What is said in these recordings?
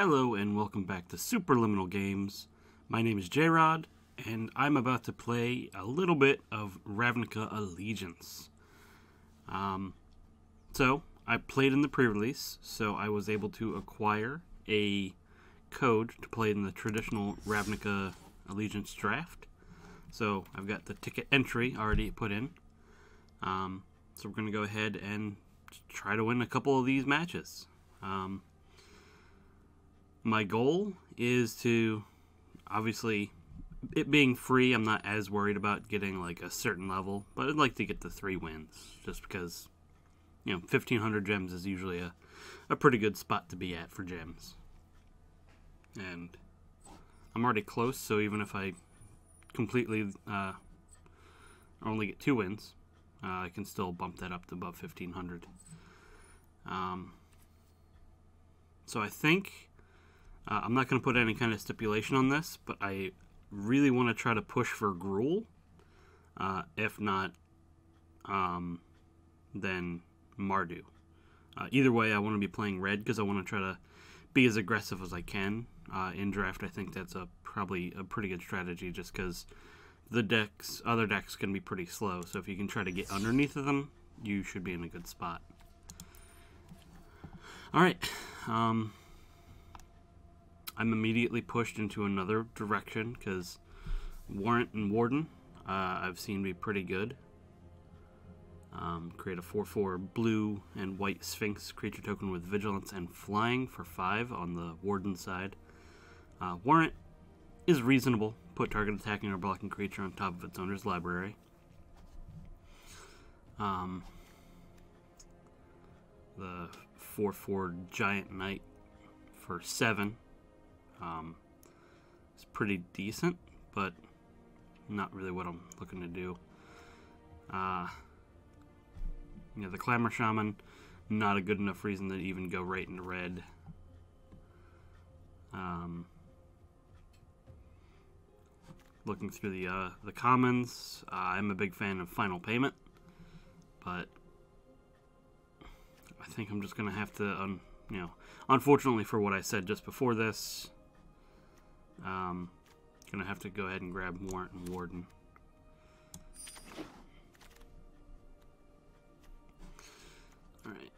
Hello and welcome back to Supraliminal Games. My name is Jayrod, and I'm about to play a little bit of Ravnica Allegiance. So, I played in the pre-release, so I was able to acquire a code to play in the traditional Ravnica Allegiance draft. So, I've got the ticket entry already put in. So we're going to go ahead and try to win a couple of these matches. My goal is to, obviously, it being free, I'm not as worried about getting like a certain level, but I'd like to get the 3 wins, just because, 1,500 gems is usually a pretty good spot to be at for gems. And I'm already close, so even if I completely only get 2 wins, I can still bump that up to above 1,500. So I think I'm not going to put any kind of stipulation on this, but I really want to try to push for Gruul. If not, then Mardu. Either way, I want to be playing red because I want to try to be as aggressive as I can. In draft, I think that's probably a pretty good strategy, just because the other decks can be pretty slow. So if you can try to get underneath of them, you should be in a good spot. Alright, I'm immediately pushed into another direction because Warrant and Warden I've seen be pretty good. Create a 4/4 blue and white Sphinx creature token with Vigilance and Flying for 5 on the Warden side. Warrant is reasonable. Put target attacking or blocking creature on top of its owner's library. The 4/4 Giant Knight for 7. It's pretty decent, but not really what I'm looking to do. The Clamor Shaman, not a good enough reason to even go right into red. Looking through the commons, I'm a big fan of Final Payment, but I think I'm just gonna have to, unfortunately for what I said just before this, gonna have to go ahead and grab Warrant and Warden. Alright.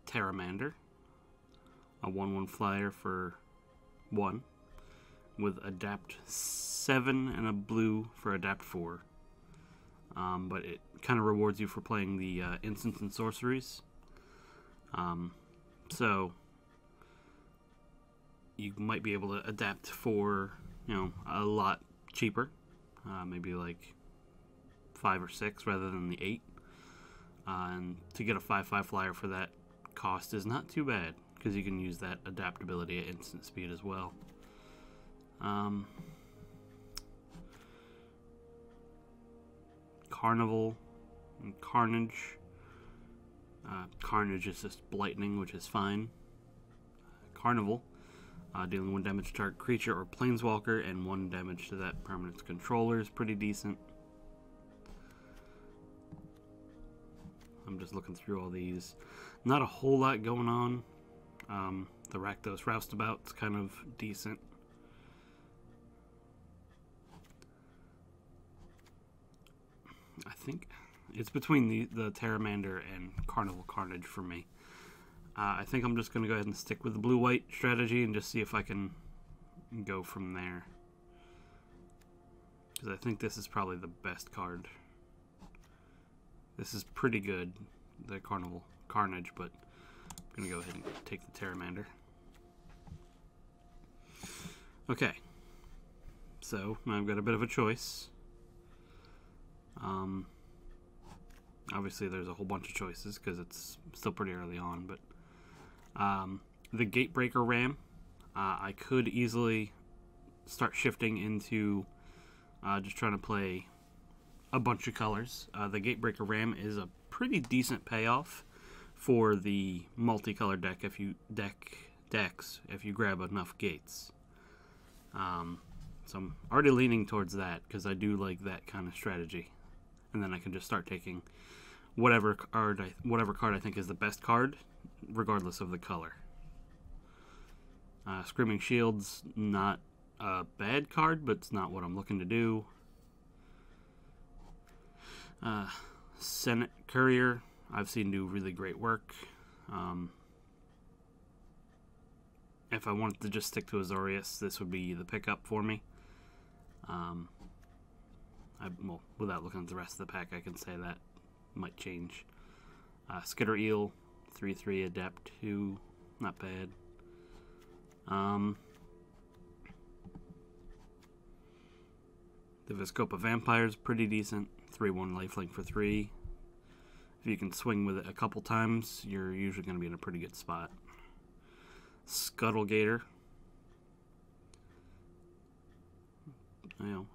Pteramander. A 1/1 flyer for 1. With Adapt 7 and a blue for Adapt 4. But it kind of rewards you for playing the instants and sorceries. So you might be able to adapt for, a lot cheaper. Maybe like 5 or 6 rather than the 8. And to get a 5/5 flyer for that cost is not too bad, because you can use that adaptability at instant speed as well. Carnival and Carnage. Carnage is just Blightning, which is fine. Carnival, dealing 1 damage to target creature or planeswalker and 1 damage to that permanent's controller is pretty decent. I'm just looking through all these. Not a whole lot going on. The Rakdos Roustabout's kind of decent. I think it's between the Pteramander and Carnival Carnage for me. I think I'm just going to go ahead and stick with the blue-white strategy and just see if I can go from there. Because I think this is probably the best card. This is pretty good, the Carnival Carnage, but I'm going to go ahead and take the Pteramander. Okay. So, now I've got a bit of a choice. Obviously there's a whole bunch of choices because it's still pretty early on, but the Gatebreaker Ram, I could easily start shifting into just trying to play a bunch of colors. The Gatebreaker Ram is a pretty decent payoff for the multicolor deck if you grab enough gates. So I'm already leaning towards that because I do like that kind of strategy. And then I can just start taking whatever card I think is the best card, regardless of the color. Screaming Shield's not a bad card, but it's not what I'm looking to do. Senate Courier, I've seen do really great work. If I wanted to just stick to Azorius, this would be the pickup for me. Well, without looking at the rest of the pack, I can say that might change. Skitter Eel, 3/3 Adept 2, not bad. The Viscopa Vampire's pretty decent, 3/1 lifelink for 3. If you can swing with it a couple times, you're usually going to be in a pretty good spot. Scuttlegator, a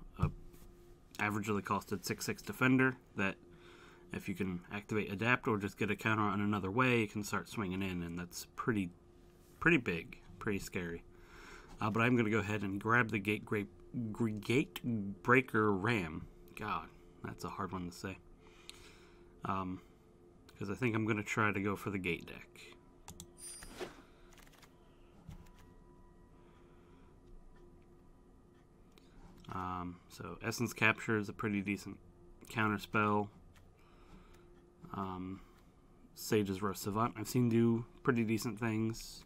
averagely costed 6/6 defender that if you can activate Adapt or just get a counter on another way, you can start swinging in, and that's pretty big, pretty scary. But I'm going to go ahead and grab the Gate Breaker Ram. God, that's a hard one to say. Because I think I'm going to try to go for the Gate deck. So Essence Capture is a pretty decent counter spell. Sage's Roast Savant I've seen do pretty decent things.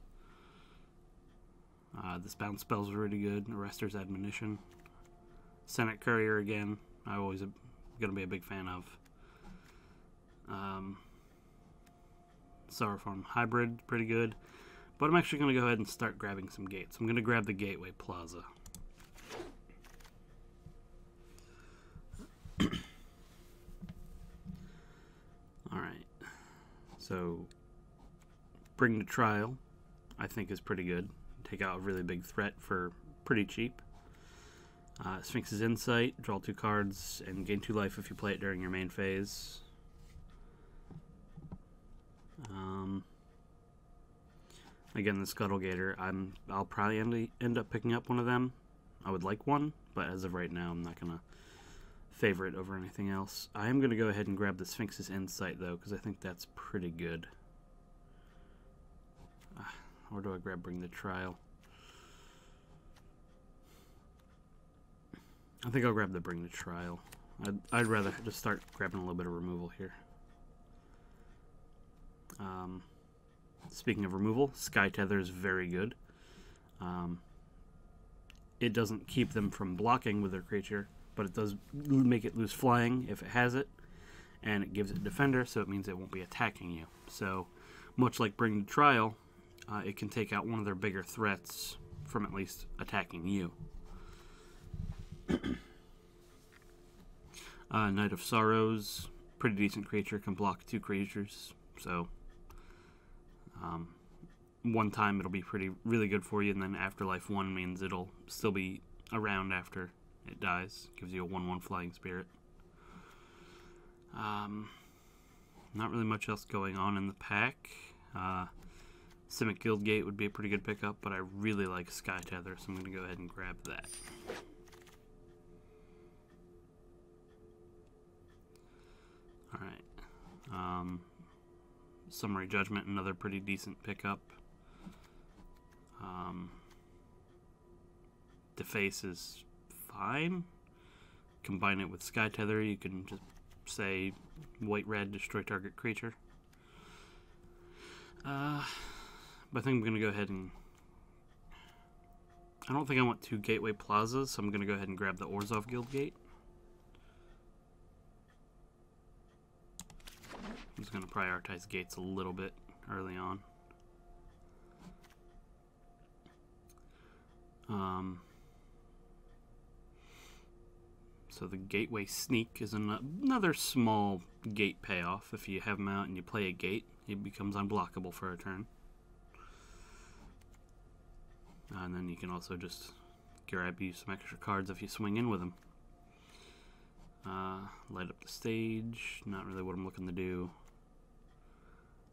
This bounce spell's really good. Arrester's Admonition. Senate Courier again, I always am going to be a big fan of. Sorrowform Hybrid, pretty good. But I'm actually going to go ahead and start grabbing some gates. I'm going to grab the Gateway Plaza. Alright, so Bring to Trial, I think is pretty good. Take out a really big threat for pretty cheap. Sphinx's Insight, draw 2 cards and gain 2 life if you play it during your main phase. Again, the Scuttlegator, I'll probably end up picking up one of them. I would like one, but as of right now, I'm not going to favor it over anything else. I am going to go ahead and grab the Sphinx's Insight, though, because I think that's pretty good. Or do I grab Bring the Trial? I think I'll grab the Bring the Trial. I'd rather just start grabbing a little bit of removal here. Speaking of removal, Sky Tether is very good. It doesn't keep them from blocking with their creature, but it does make it lose flying if it has it, and it gives it defender, so it means it won't be attacking you. So, much like Bring the Trial, it can take out one of their bigger threats from at least attacking you. Knight of Sorrows, pretty decent creature, can block 2 creatures, so one time it'll be really good for you, and then Afterlife 1 means it'll still be around after it dies. Gives you a 1/1 Flying Spirit. Not really much else going on in the pack. Simic Guildgate would be a pretty good pickup, but I really like Sky Tether, so I'm going to go ahead and grab that. Alright. Summary Judgment, another pretty decent pickup. Deface is fine. Combine it with Sky Tether, you can just say white-red, destroy target creature. But I think I'm going to go ahead and... I don't think I want 2 Gateway Plazas, so I'm going to go ahead and grab the Orzhov Guildgate. I'm just going to prioritize gates a little bit early on. So the Gateway Sneak is another small gate payoff. If you have them out and you play a gate, it becomes unblockable for a turn. And then you can also just grab you some extra cards if you swing in with them. Light up the stage, not really what I'm looking to do.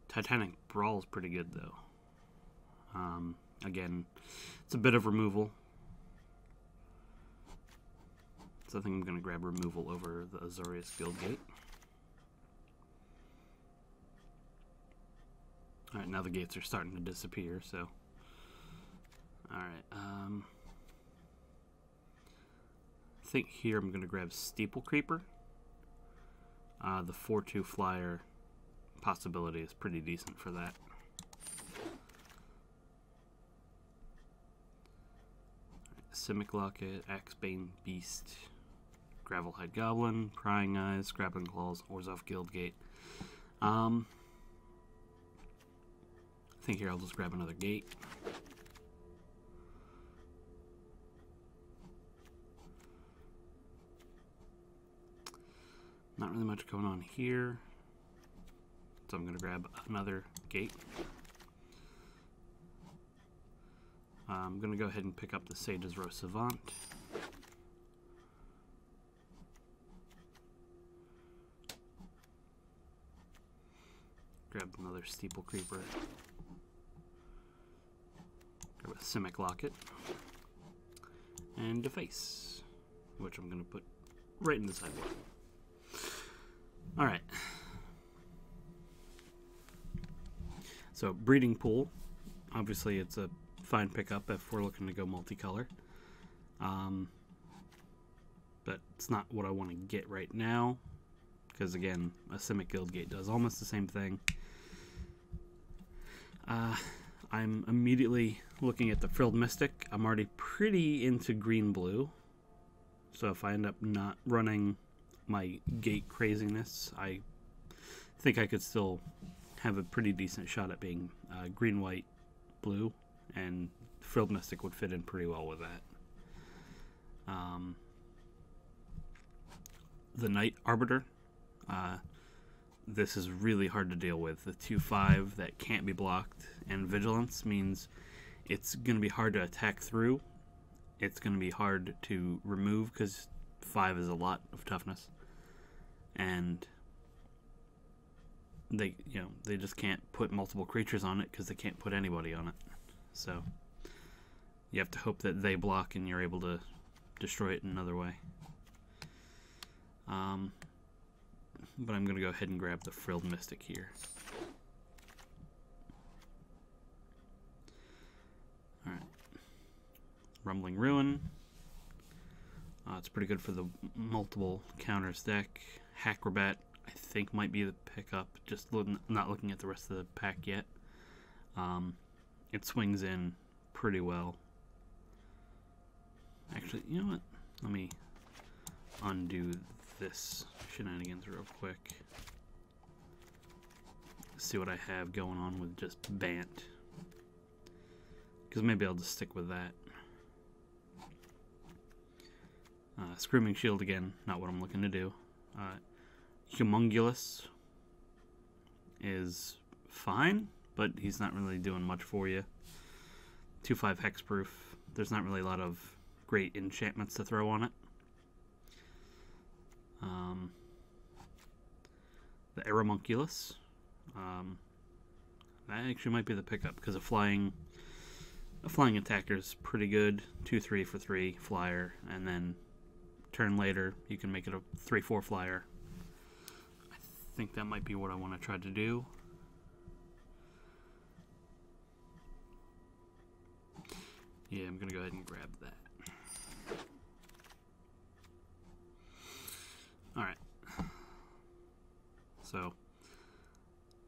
Titanic Brawl is pretty good though. Again, it's a bit of removal. So I think I'm going to grab removal over the Azorius Guildgate. Alright, now the gates are starting to disappear, so... Alright, I think here I'm going to grab Steeple Creeper. The 4/2 flyer possibility is pretty decent for that. Simic Locket, Axebane Beast, Gravelhide Goblin, Prying Eyes, Grappling Claws, Orzhov Guildgate. I think here I'll just grab another gate. Not really much going on here, so I'm going to grab another gate. I'm going to go ahead and pick up the Sage's Row Savant. Grab another Steeple Creeper. Grab a Simic Locket. And Deface, which I'm going to put right in the sideboard. Alright. So, Breeding Pool. Obviously, it's a fine pickup if we're looking to go multicolor. But it's not what I want to get right now. Because, again, a Simic Guildgate does almost the same thing. I'm immediately looking at the Frilled Mystic. I'm already pretty into green-blue. So if I end up not running my gate craziness, I think I could still have a pretty decent shot at being green, white, blue, and Frilled Mystic would fit in pretty well with that. The Night Arbiter, this is really hard to deal with. The 2/5 that can't be blocked, and Vigilance means it's going to be hard to attack through. It's going to be hard to remove because 5 is a lot of toughness, and they just can't put multiple creatures on it because they can't put anybody on it. So you have to hope that they block and you're able to destroy it in another way. But I'm going to go ahead and grab the Frilled Mystic here. Alright. Rumbling Ruin. It's pretty good for the multiple counters deck. Acrobat, I think, might be the pickup. Just not looking at the rest of the pack yet. It swings in pretty well. Actually, you know what? Let me undo this shenanigans real quick. See what I have going on with just Bant. Because maybe I'll just stick with that. Screaming Shield again, not what I'm looking to do. Humongulous is fine, but he's not really doing much for you. 2/5 hexproof. There's not really a lot of great enchantments to throw on it. The Aeromunculus. That actually might be the pickup because a flying attacker is pretty good. 2/3 for 3 flyer, and then turn later you can make it a 3/4 flyer. I think that might be what I want to try to do. Yeah, I'm gonna go ahead and grab that. Alright. So,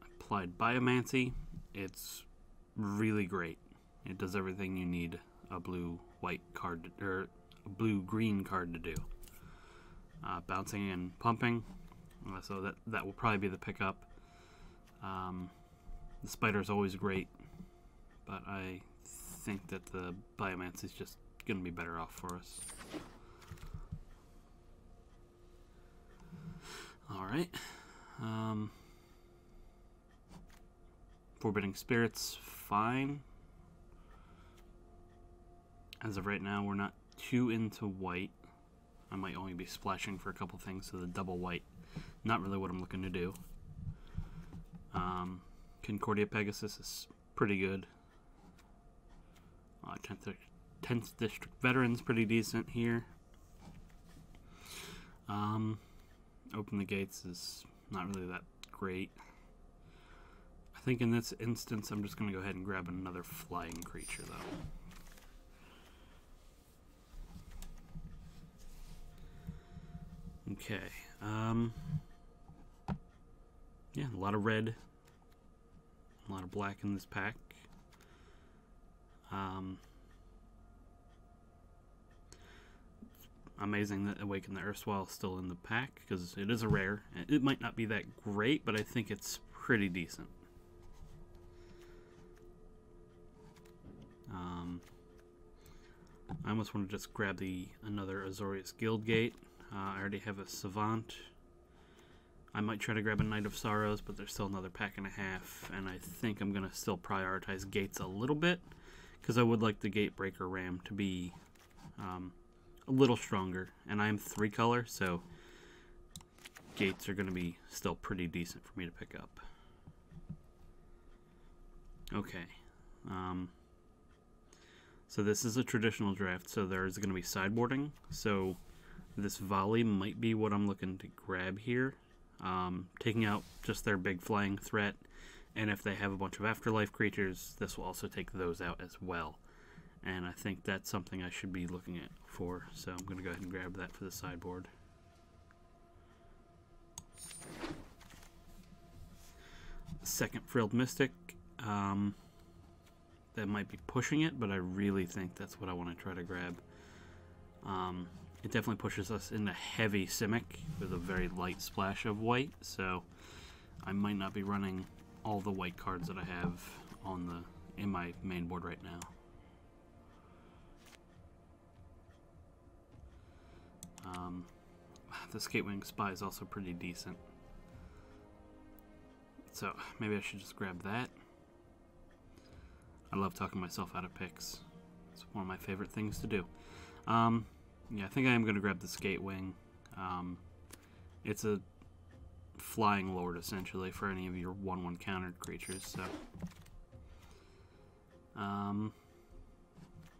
applied Biomancy. It's really great. It does everything you need a blue-white card, or a blue-green card to do. Bouncing and pumping. So that will probably be the pickup. The Spider is always great, but I think that the Biomancy is just going to be better off for us. Alright. Forbidding Spirits, fine. As of right now, we're not too into white. I might only be splashing for a couple things, so the double white, not really what I'm looking to do. Concordia Pegasus is pretty good. 10th District Veterans pretty decent here. Open the Gates is not really that great. I think in this instance I'm just going to go ahead and grab another flying creature though. Okay. Yeah, a lot of red, a lot of black in this pack. Amazing that Awaken the Erstwhile is still in the pack, because it is a rare. It might not be that great, but I think it's pretty decent. I almost want to just grab another Azorius Guildgate. I already have a Savant. I might try to grab a Knight of Sorrows, but there's still another pack and a half, and I think I'm going to still prioritize Gates a little bit, because I would like the Gatebreaker Ram to be a little stronger, and I am 3-color, so Gates are going to be still pretty decent for me to pick up. Okay. So this is a traditional draft, so there's going to be sideboarding, so this volley might be what I'm looking to grab here. Taking out just their big flying threat, and if they have a bunch of afterlife creatures, this will also take those out as well. And I think that's something I should be looking at for, so I'm going to go ahead and grab that for the sideboard. Second Frilled Mystic, that might be pushing it, but I really think that's what I want to try to grab. It definitely pushes us into heavy Simic with a very light splash of white, so I might not be running all the white cards that I have in my main board right now. The Skatewing Spy is also pretty decent, so maybe I should just grab that. I love talking myself out of picks. It's one of my favorite things to do. Yeah, I think I am going to grab the Skatewing. It's a flying lord, essentially, for any of your 1/1 countered creatures, so...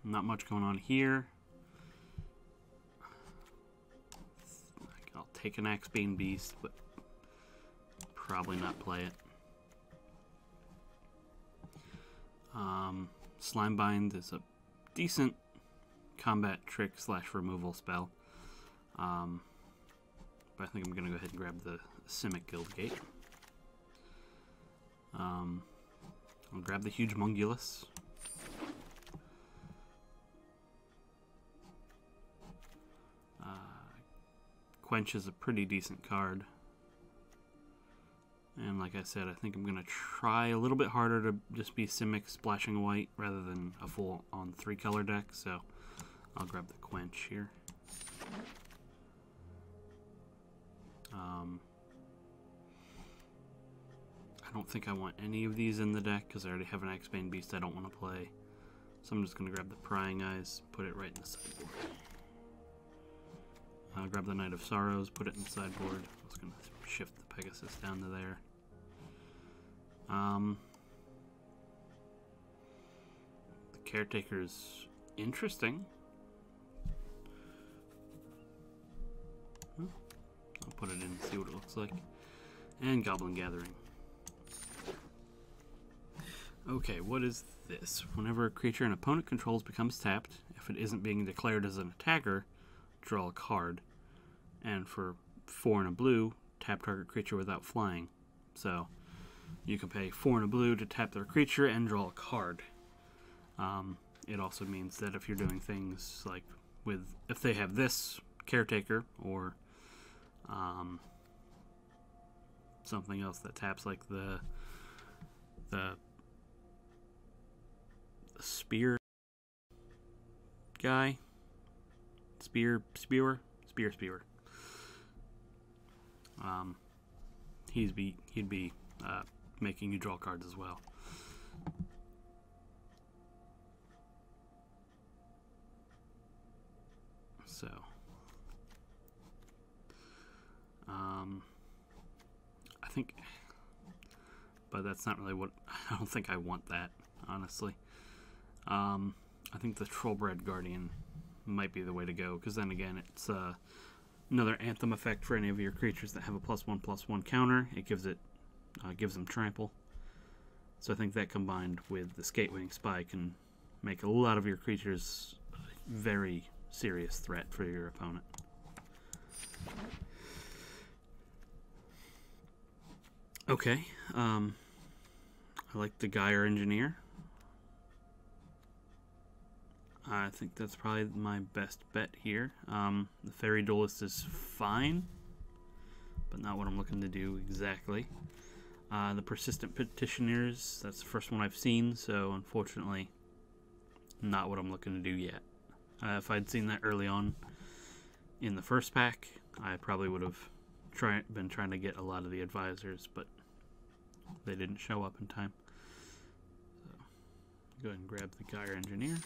not much going on here. I'll take an Axebane Beast, but probably not play it. Slimebind is a decent combat trick / removal spell. But I think I'm going to go ahead and grab the Simic Guildgate. I'll grab the Huge Mungulus. Quench is a pretty decent card. And like I said, I think I'm going to try a little bit harder to just be Simic splashing white rather than a full-on 3-color deck, so I'll grab the Quench here. I don't think I want any of these in the deck because I already have an Axebane Beast I don't want to play. So I'm just going to grab the Prying Eyes, put it right in the sideboard. I'll grab the Knight of Sorrows, put it in the sideboard. I was going to shift the Pegasus down to there. The Caretaker's interesting. I'll put it in and see what it looks like. And Goblin Gathering. Okay, what is this? Whenever a creature an opponent controls becomes tapped, if it isn't being declared as an attacker, draw a card. And for 4 and a blue, tap target creature without flying. So you can pay 4 and a blue to tap their creature and draw a card. It also means that if you're doing things like if they have this Caretaker or something else that taps, like the spear guy, spewer. He'd be making you draw cards as well. So, I think, but that's not really what, I don't think I want that, honestly. I think the Trollbred Guardian might be the way to go, because then again, it's another Anthem effect for any of your creatures that have a +1/+1 counter. It gives them trample. So I think that combined with the Skatewing Spy can make a lot of your creatures a very serious threat for your opponent. Okay, I like the Gyre Engineer. I think that's probably my best bet here. The Fairy Duelist is fine, but not what I'm looking to do exactly. The Persistent Petitioners, that's the first one I've seen, so unfortunately not what I'm looking to do yet. If I'd seen that early on in the first pack, I probably would have been trying to get a lot of the advisors, but they didn't show up in time. So go ahead and grab the Gyre Engineer.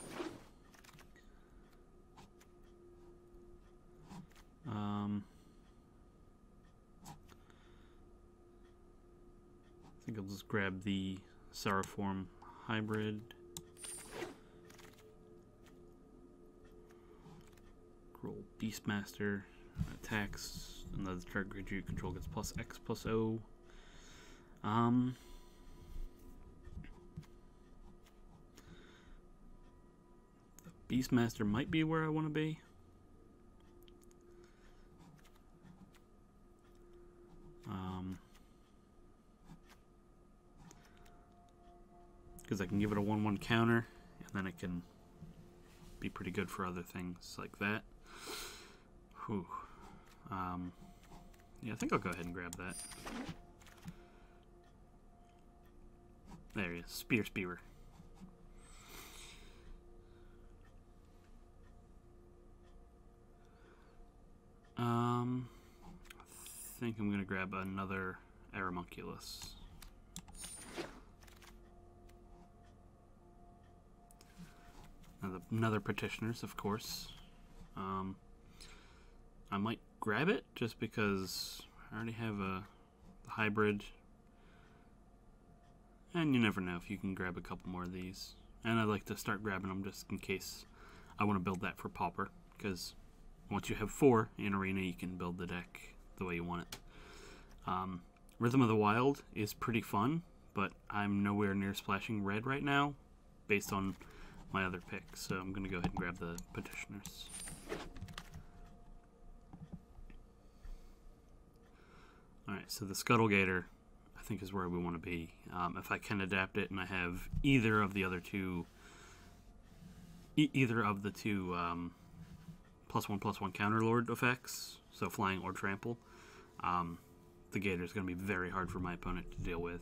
I think I'll just grab the Sauroform Hybrid. Roll Beastmaster. Attacks. Another target creature you control gets +X/+O. The Beastmaster might be where I want to be. Because I can give it a 1/1 counter, and then it can be pretty good for other things like that. Whew. Yeah, I think I'll go ahead and grab that. There he is, Spearer. I think I'm gonna grab another Aeromunculus. Another Petitioners, of course. I might grab it just because I already have a hybrid, and you never know if you can grab a couple more of these. And I like to start grabbing them just in case I want to build that for Pauper, because once you have 4 in Arena, you can build the deck the way you want it. Rhythm of the Wild is pretty fun, but I'm nowhere near splashing red right now based on my other picks, so I'm going to go ahead and grab the Petitioners. Alright, so the Scuttlegator I think is where we want to be. If I can adapt it and I have either of the other two, +1/+1 Counterlord effects, so flying or trample, the Gator is going to be very hard for my opponent to deal with.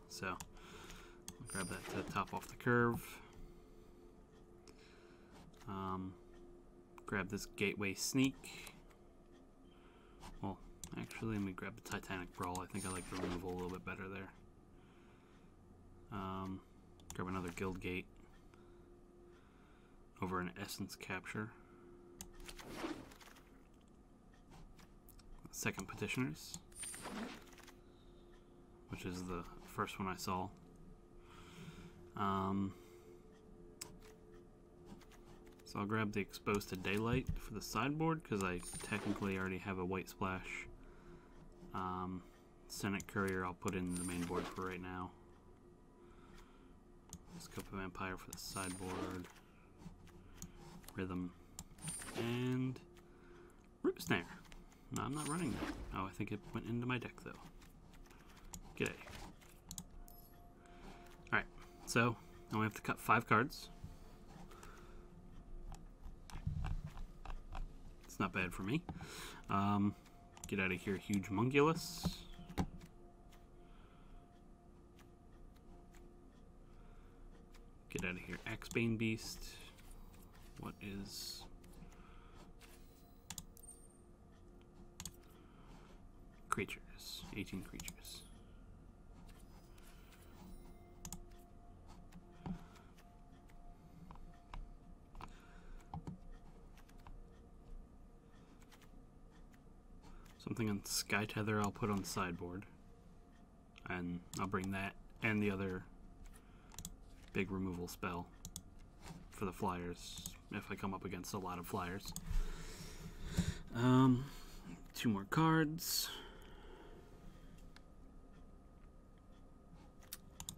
So I'll grab that to top off the curve. Grab this Gateway Sneak. Well, actually, let me grab the Titanic Brawl. I think I like the removal a little bit better there. Grab another Guild Gate over an Essence Capture. Second Petitioners, which is the first one I saw. So I'll grab the Exposed to Daylight for the sideboard because I technically already have a white splash. Senate Courier I'll put in the main board for right now. Scope of Vampire for the sideboard. Rhythm. And Root Snare. No, I'm not running that. Oh, I think it went into my deck though. G'day. Alright, so now we have to cut 5 cards. It's not bad for me. Get out of here, Huge Mungulus. Get out of here, Axebane Beast. What is... creatures. 18 creatures. Something on Sky Tether I'll put on the sideboard. And I'll bring that and the other big removal spell for the flyers if I come up against a lot of flyers. 2 more cards.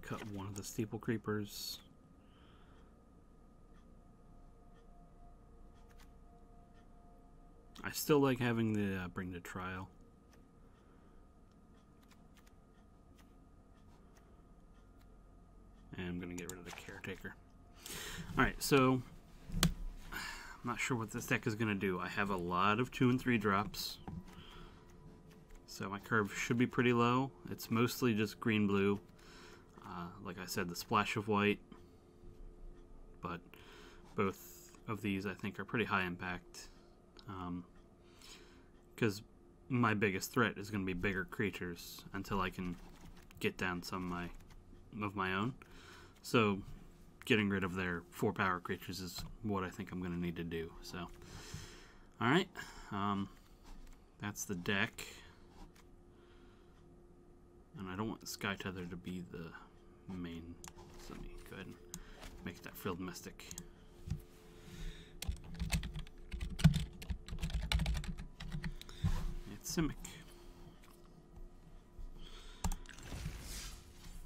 Cut one of the Steeple Creepers. I still like having the Bring to Trial. And I'm going to get rid of the Caretaker. Alright, so I'm not sure what this deck is going to do. I have a lot of 2 and 3 drops. So my curve should be pretty low. It's mostly just green-blue. Like I said, the splash of white. But both of these I think are pretty high impact. Because my biggest threat is going to be bigger creatures until I can get down some of my own. So getting rid of their 4-power creatures is what I think I'm going to need to do. So, alright. That's the deck. And I don't want Sky Tether to be the main. So let me go ahead and make that Frilled Mystic. It's Simic.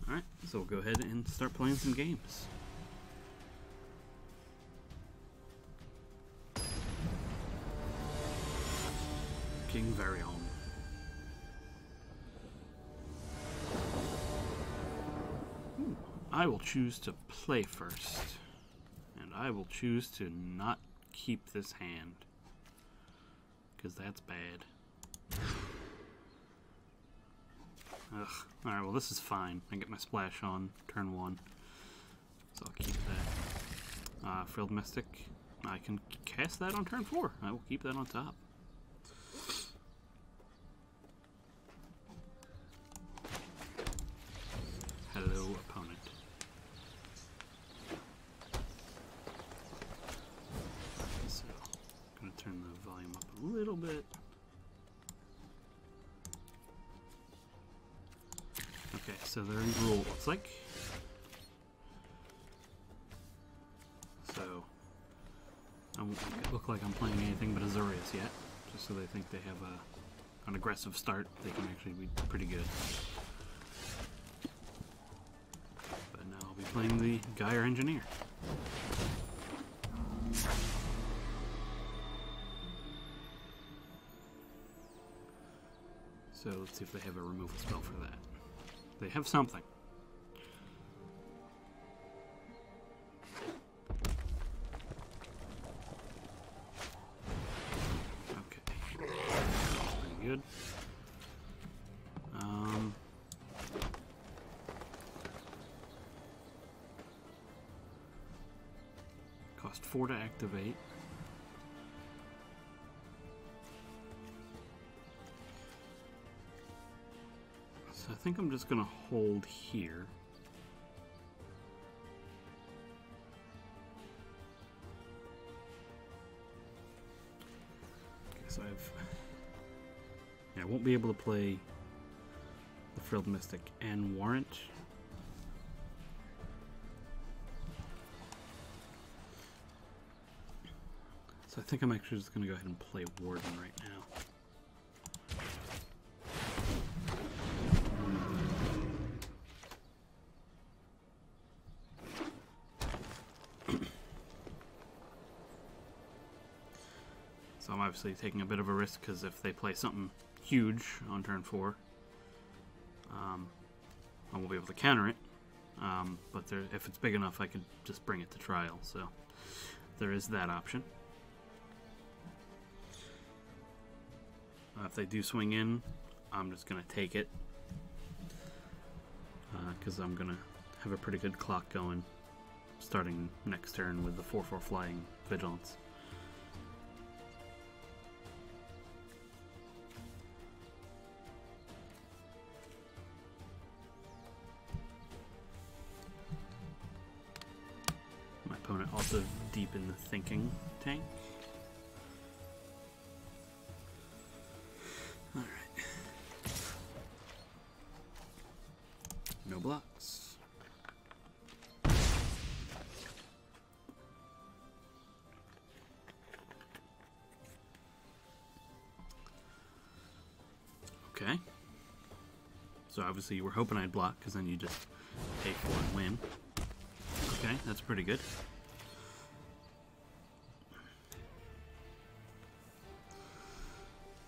Alright, so we'll go ahead and start playing some games. King Varion. I will choose to play first, and I will choose to not keep this hand, because that's bad. Ugh. Alright, well this is fine. I get my splash on turn 1, so I'll keep that. Frilled Mystic. I can cast that on turn 4. I will keep that on top. Hello, opponent. So, I'm going to turn the volume up a little bit. Okay, so they're in rule, it looks like. So, I won't make it look like I'm playing anything but Azorius yet, just so they think they have an aggressive start. They can actually be pretty good. I'll be playing the Gyre Engineer. So let's see if they have a removal spell for that. They have something. Okay. Pretty good. Cost 4 to activate. So I think I'm just going to hold here. Okay, so I won't be able to play the Frilled Mystic and Warrant. So I think I'm actually just going to go ahead and play Warden right now. So I'm obviously taking a bit of a risk because if they play something huge on turn 4, I won't be able to counter it. But if it's big enough, I could just bring it to trial. So there is that option. If they do swing in, I'm just going to take it. Because I'm going to have a pretty good clock going starting next turn with the 4/4 flying Vigilance. My opponent also deep in the thinking tank. Alright. No blocks. Okay. So obviously you were hoping I'd block, because then you just pay for and win. Okay, that's pretty good.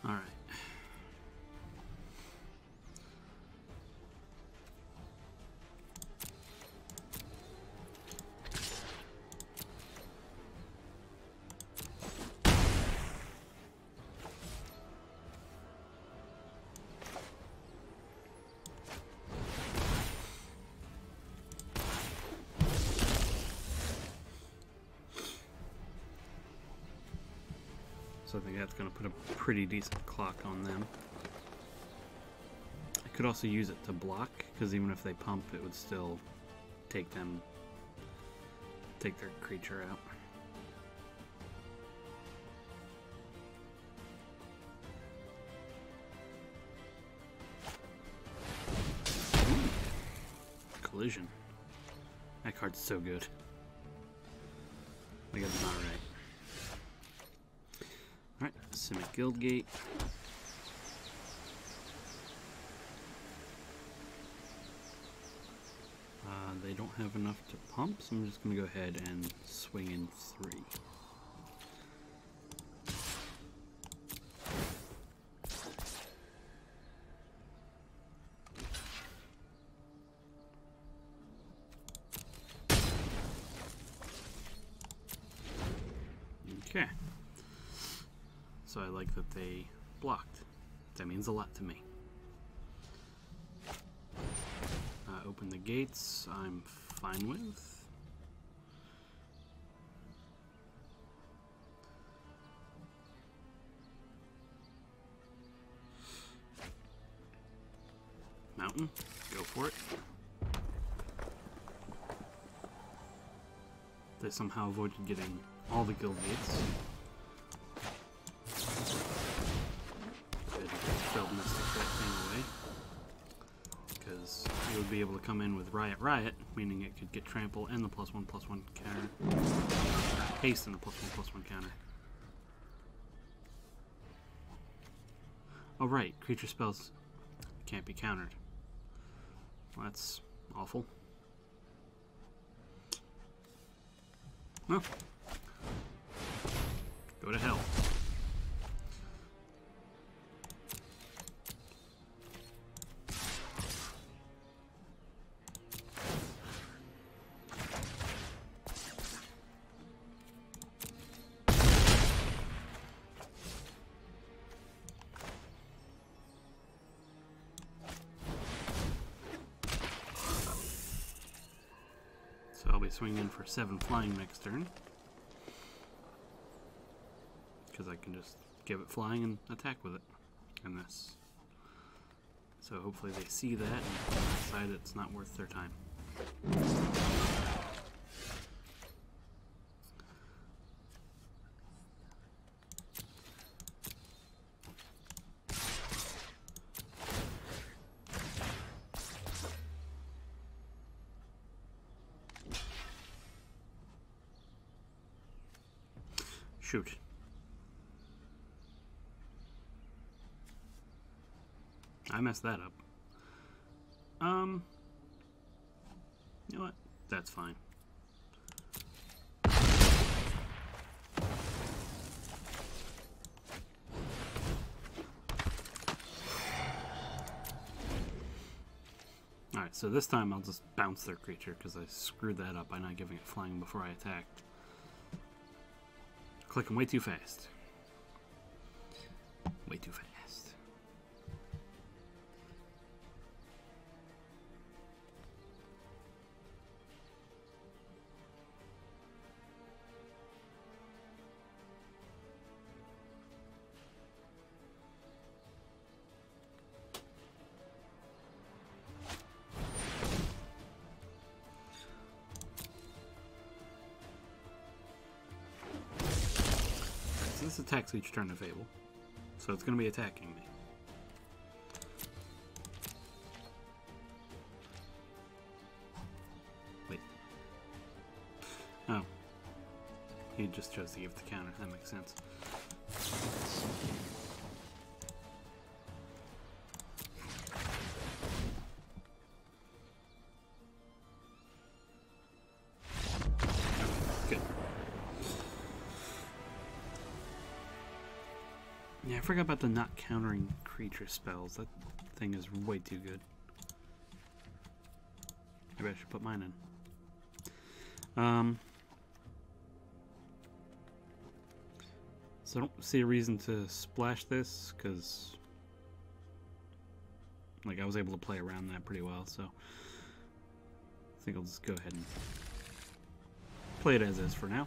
Alright. So I think that's going to put a pretty decent clock on them. I could also use it to block, because even if they pump, it would still take their creature out. Ooh. Collision. That card's so good. I guess it's not right. Alright, Simic Guildgate. They don't have enough to pump, so I'm just going to go ahead and swing in 3. Okay. So I like that they blocked. That means a lot to me. Open the gates, I'm fine with. Mountain, go for it. They somehow avoided getting all the guild gates. Spell Mystic that thing away. Because it would be able to come in with Riot, meaning it could get trample and the +1/+1 counter. Haste and the +1/+1 counter. Oh right, creature spells can't be countered. Well, that's awful. Well, go to hell. So I'll be swinging for 7 flying next turn. Because I can just give it flying and attack with it. And this. So hopefully they see that and decide it's not worth their time. Shoot. I messed that up. You know what? That's fine. Alright, so this time I'll just bounce their creature because I screwed that up by not giving it flying before I attacked. Clicking way too fast. Way too fast. This attacks each turn of Fable, so it's going to be attacking me. Wait. Oh. He just chose to give the counter. That makes sense. Good. Yeah, I forgot about the not countering creature spells. That thing is way too good. Maybe I should put mine in. So I don't see a reason to splash this, because like I was able to play around that pretty well, so I think I'll just go ahead and play it as is for now.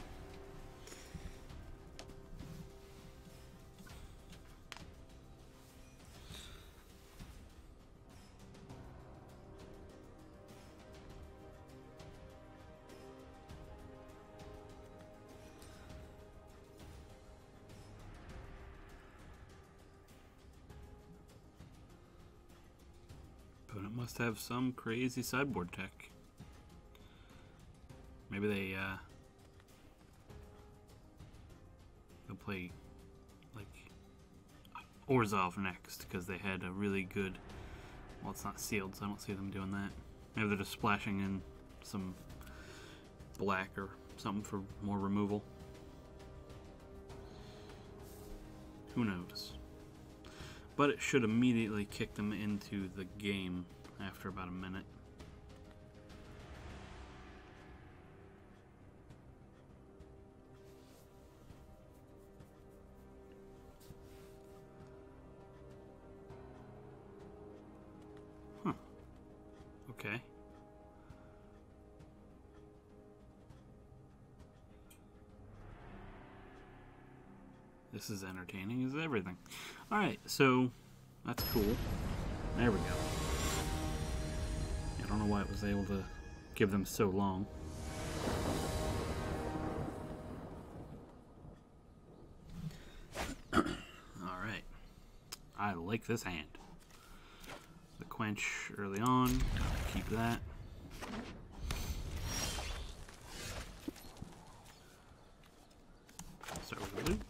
Must have some crazy sideboard tech. Maybe they'll play like Orzhov next because they had a really good. Well, it's not sealed, so I don't see them doing that. Maybe they're just splashing in some black or something for more removal. Who knows? But it should immediately kick them into the game after about a minute. Huh. Okay. This is entertaining as everything. Alright, so that's cool. There we go. I don't know why it was able to give them so long. Alright. I like this hand. The quench early on. Keep that. Start with the loop.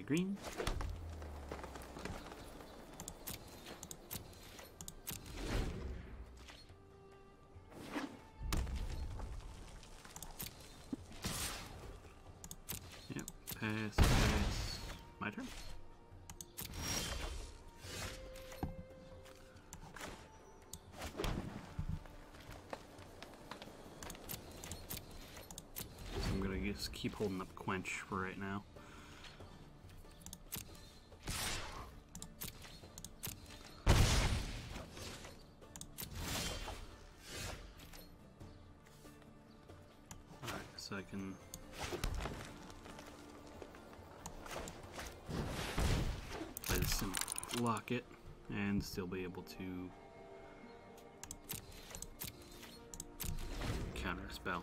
Green. Yep, pass. My turn. So I'm gonna just keep holding up quench for right now. So I can play this and lock it and still be able to counter a spell.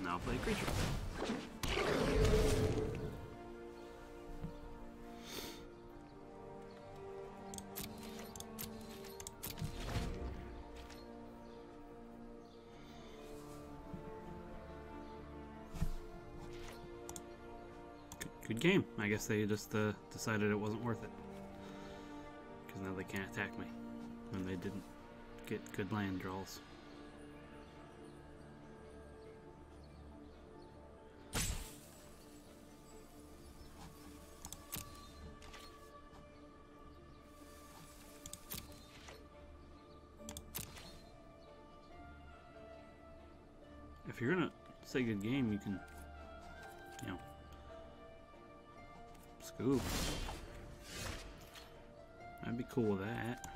Now play a creature. Good game. I guess they just decided it wasn't worth it. Because now they can't attack me. And they didn't get good land draws. If you're gonna say good game, you can, you know, scoop. I'd be cool with that.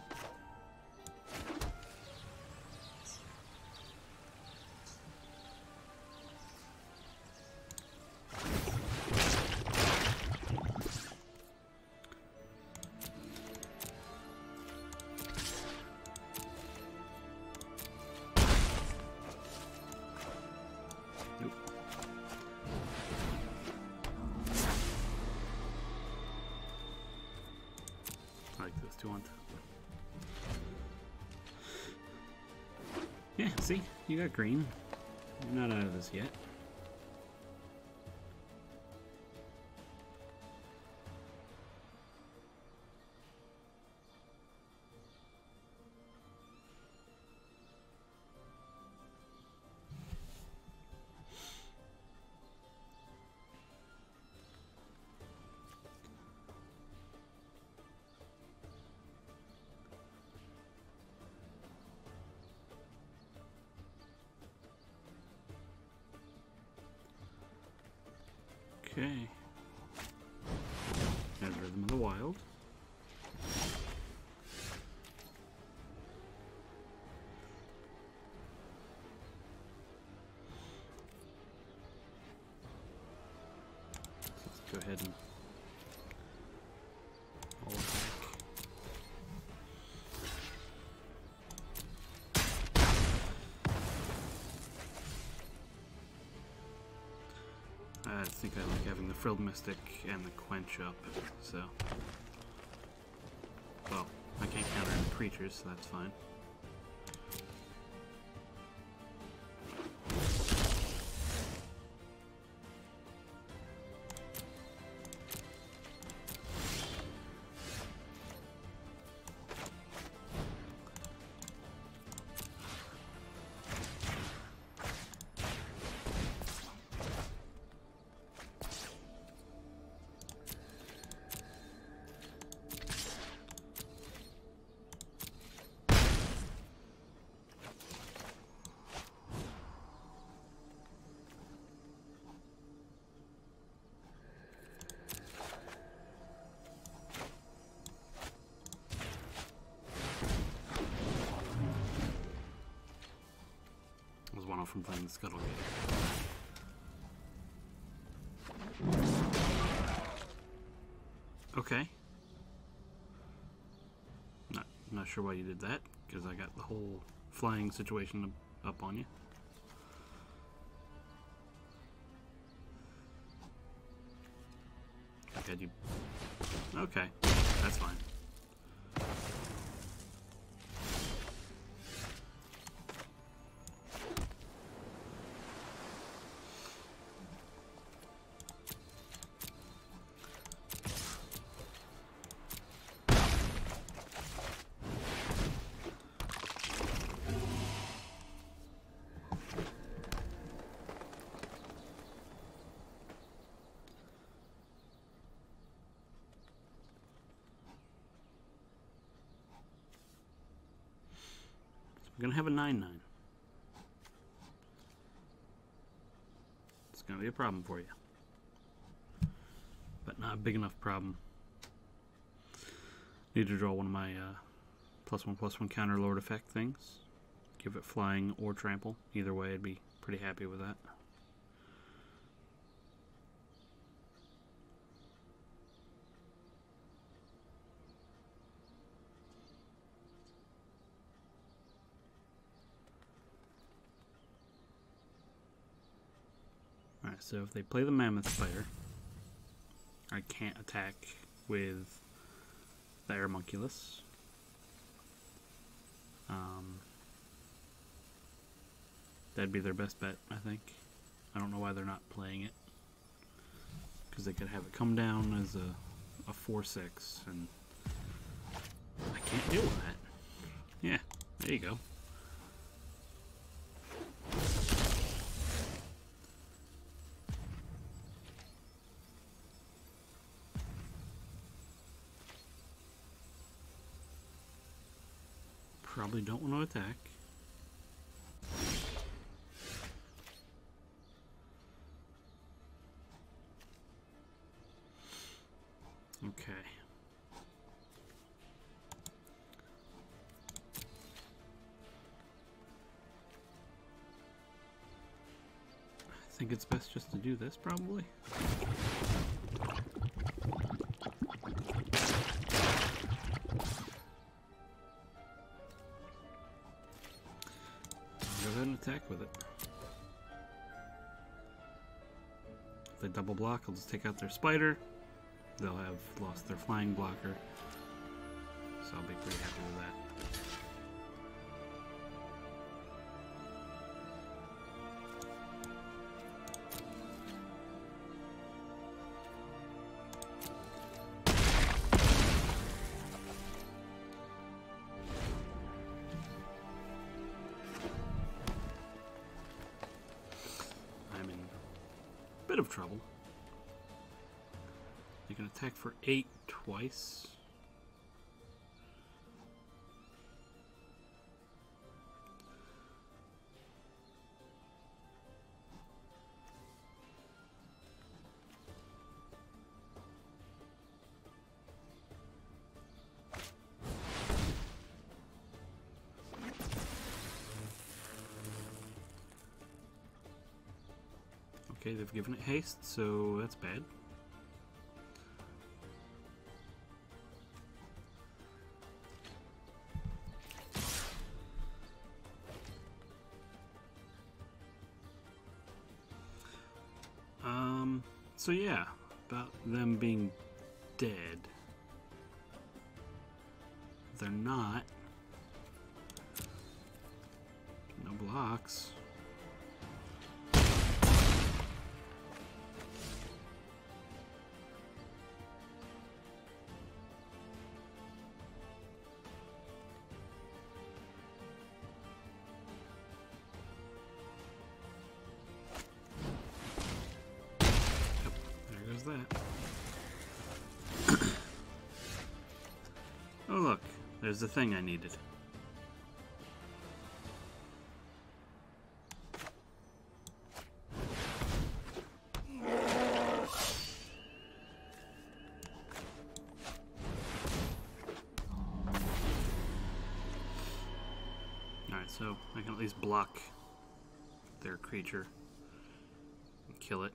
To on top. Yeah, see? You got green. You're not out of this yet. Okay. There's Rhythm of the Wild. ahead and all attack. I think I like having the Frilled Mystic and the Quench up, so... Well, I can't counter any creatures, so that's fine. One off from playing the Scuttle Gator. Okay. Not sure why you did that, because I got the whole flying situation up on you. Okay, that's fine. We're gonna have a 9/9. It's gonna be a problem for you, but not a big enough problem. Need to draw one of my +1/+1 counter lord effect things. Give it flying or trample. Either way, I'd be pretty happy with that. Alright, so if they play the Mammoth Spider, I can't attack with the Airmunculus. That'd be their best bet, I think. I don't know why they're not playing it. Because they could have it come down as a 4/6, and I can't deal with that. Yeah, there you go. Probably don't want to attack. Okay. I think it's best just to do this, probably. Go ahead and attack with it. If they double block, I'll just take out their spider. They'll have lost their flying blocker, so I'll be pretty happy with that. I'm in a bit of trouble. You can attack for 8 twice. Okay, they've given it haste, so that's bad. So yeah, about them being dead. They're not. No blocks. That. Oh look, there's the thing I needed. Alright, so I can at least block their creature and kill it.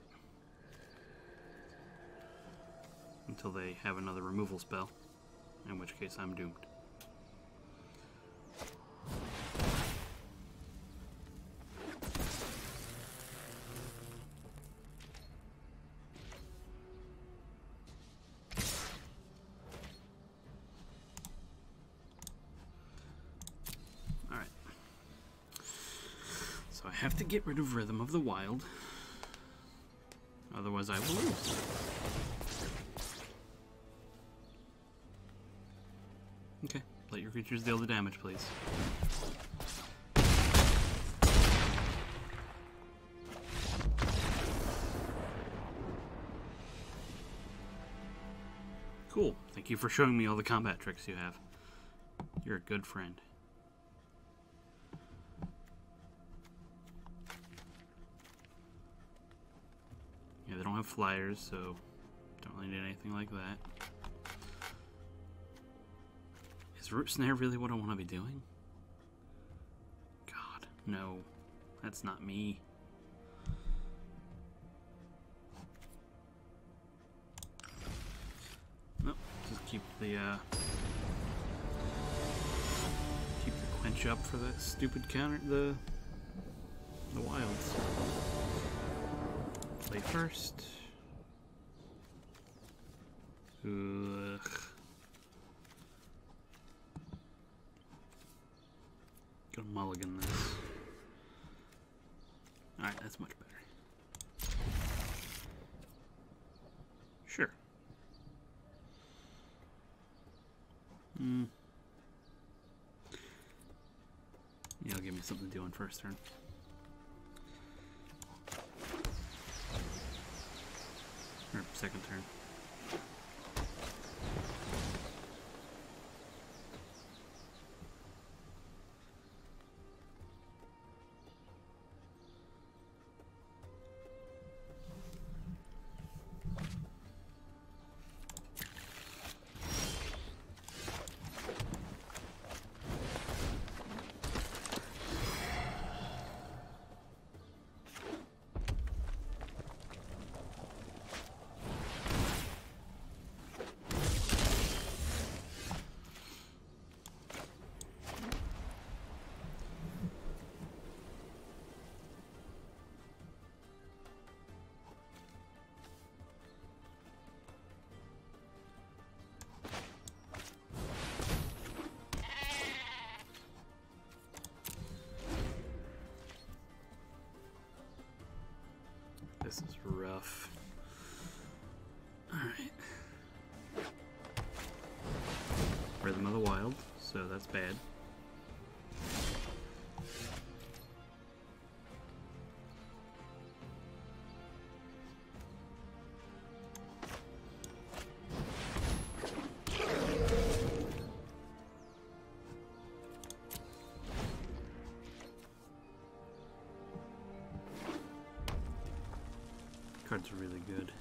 Until they have another removal spell, in which case I'm doomed. Alright. So I have to get rid of Rhythm of the Wild, otherwise I will lose. Okay, let your creatures deal the damage, please. Cool. Thank you for showing me all the combat tricks you have. You're a good friend. Yeah, they don't have flyers, so don't really need anything like that. Is Root Snare really what I want to be doing? God, no. That's not me. Nope, just keep the quench up for that stupid counter, the wilds. Play first. Ugh. Gonna mulligan this. Alright, that's much better. Sure. Yeah, it'll give me something to do on first turn. Or second turn. This is rough. Alright. Rhythm of the Wild, so that's bad. Cards are really good.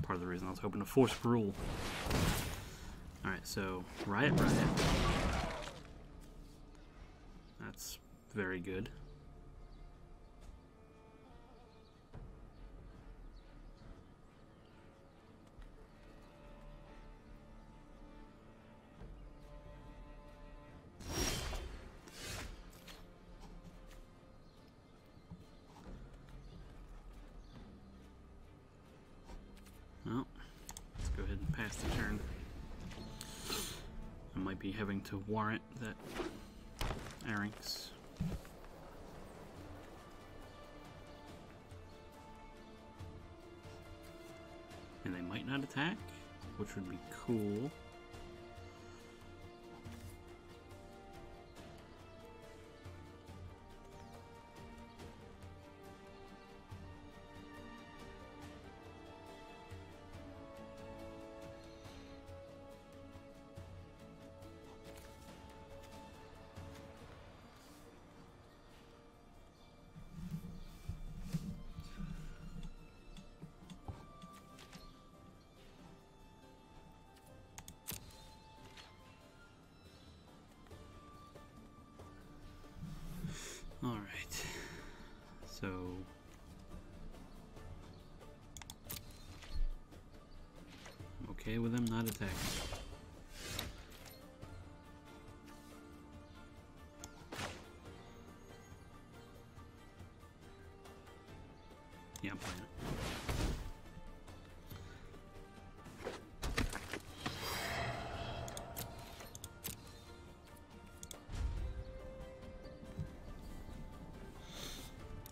Part of the reason I was hoping to force rule. Alright, so Riot. That's very good. pass the turn. I might be having to warrant that Arynx. And they might not attack, which would be cool. Alright, so I'm okay with them not attacking. Yeah, I'm playing it.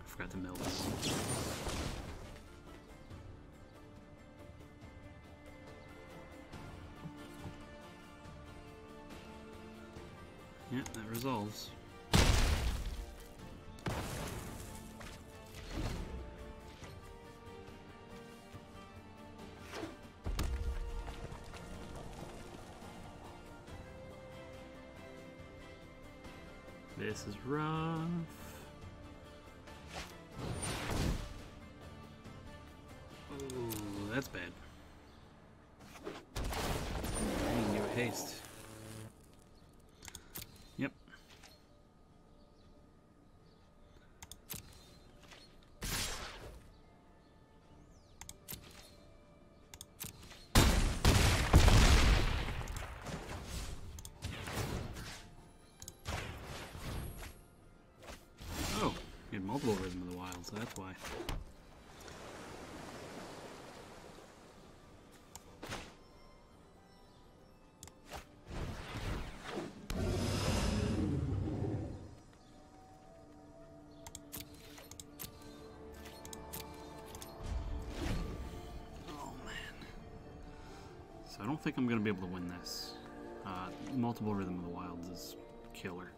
Forgot to mill this. Yeah, that resolves. This is rough. Oh, that's bad. I didn't give it haste. Yep. Oh, you had multiple Rhythm of the Wild, so that's why. I don't think I'm going to be able to win this. Multiple Rhythm of the Wilds is killer.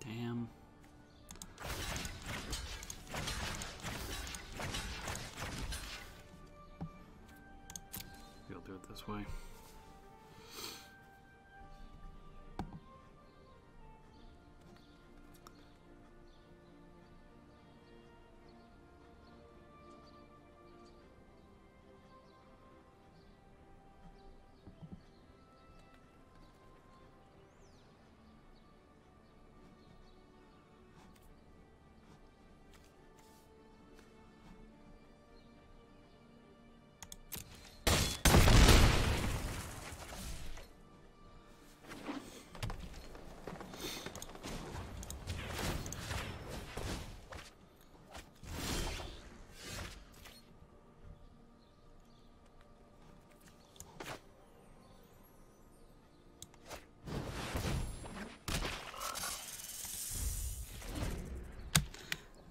Damn. We'll do it this way.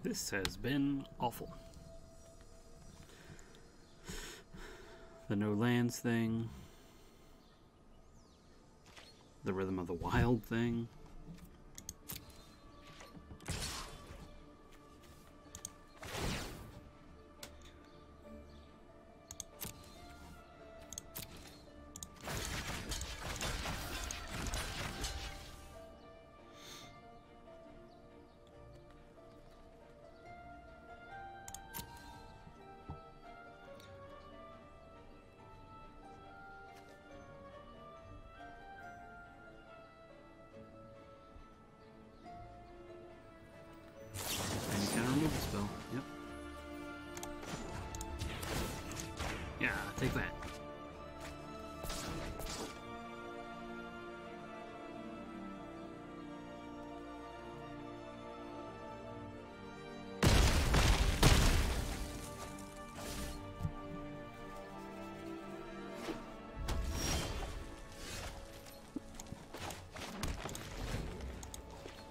This has been awful. The no lands thing. The Rhythm of the Wild thing.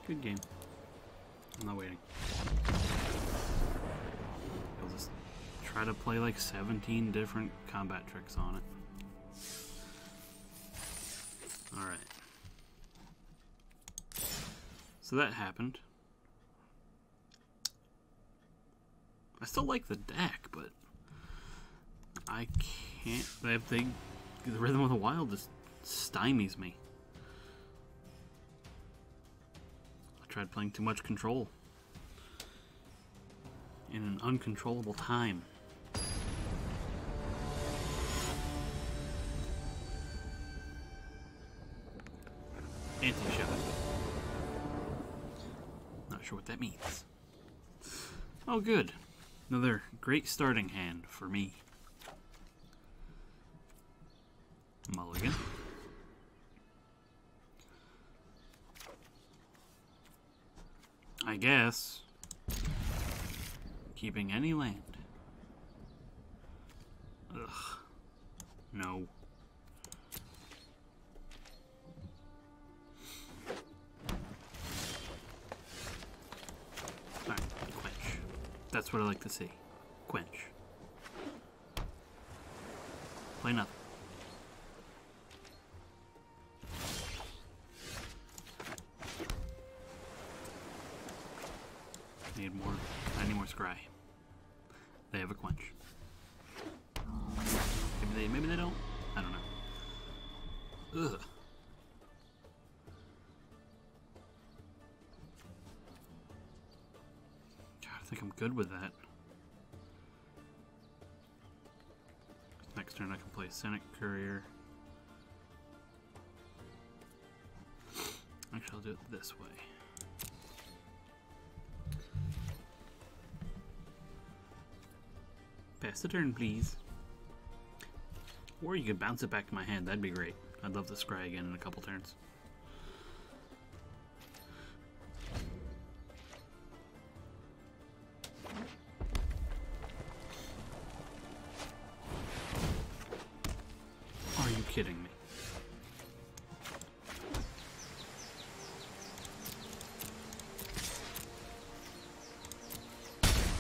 Good game. I'm not waiting. I'll just try to play like 17 different combat tricks on it. Alright. So that happened. I still like the deck, but I can't. The Rhythm of the Wild just stymies me. I tried playing too much control in an uncontrollable time. Anti-shot. Not sure what that means. Oh, good. Another great starting hand for me. Mulligan. I guess. Keeping any land. Ugh. No. Alright, quench. That's what I like to see. Quench. Play nothing. Need more. I need more scry. They have a quench. Maybe they don't. I don't know. Ugh. God, I think I'm good with that. Next turn I can play Senate Courier. Actually, I'll do it this way. Pass the turn, please. Or you could bounce it back to my hand. That'd be great. I'd love to scry again in a couple turns. Are you kidding me?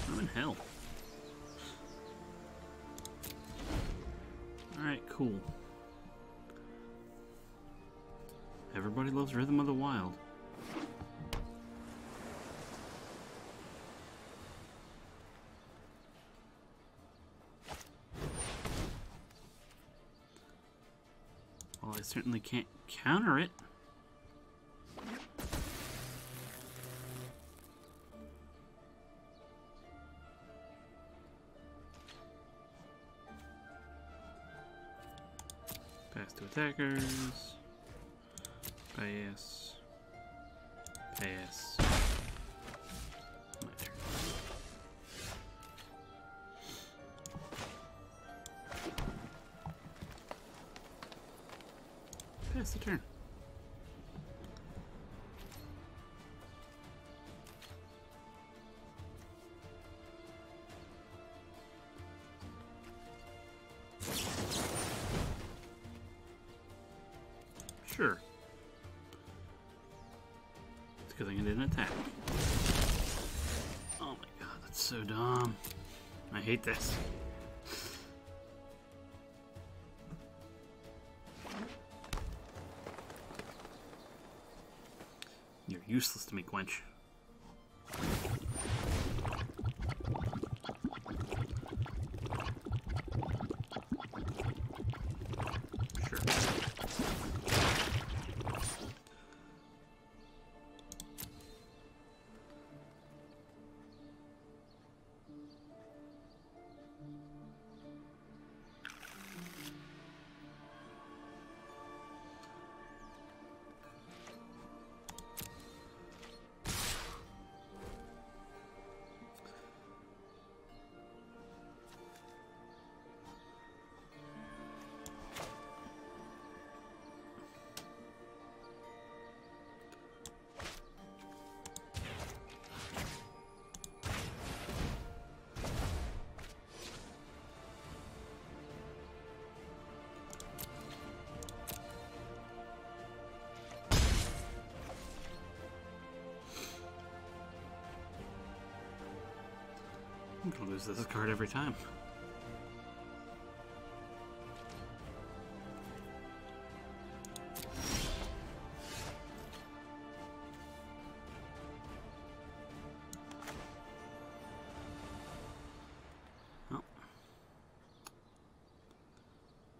I'm in hell. Alright, cool. Everybody loves Rhythm of the Wild. Well, I certainly can't counter it. Pass to attackers. Pass. Pass. My turn. Pass the turn. Sure. It's a good thing I didn't attack. Oh my god, that's so dumb. I hate this. You're useless to me, Quench. Sure. I'll lose this card every time. Oh.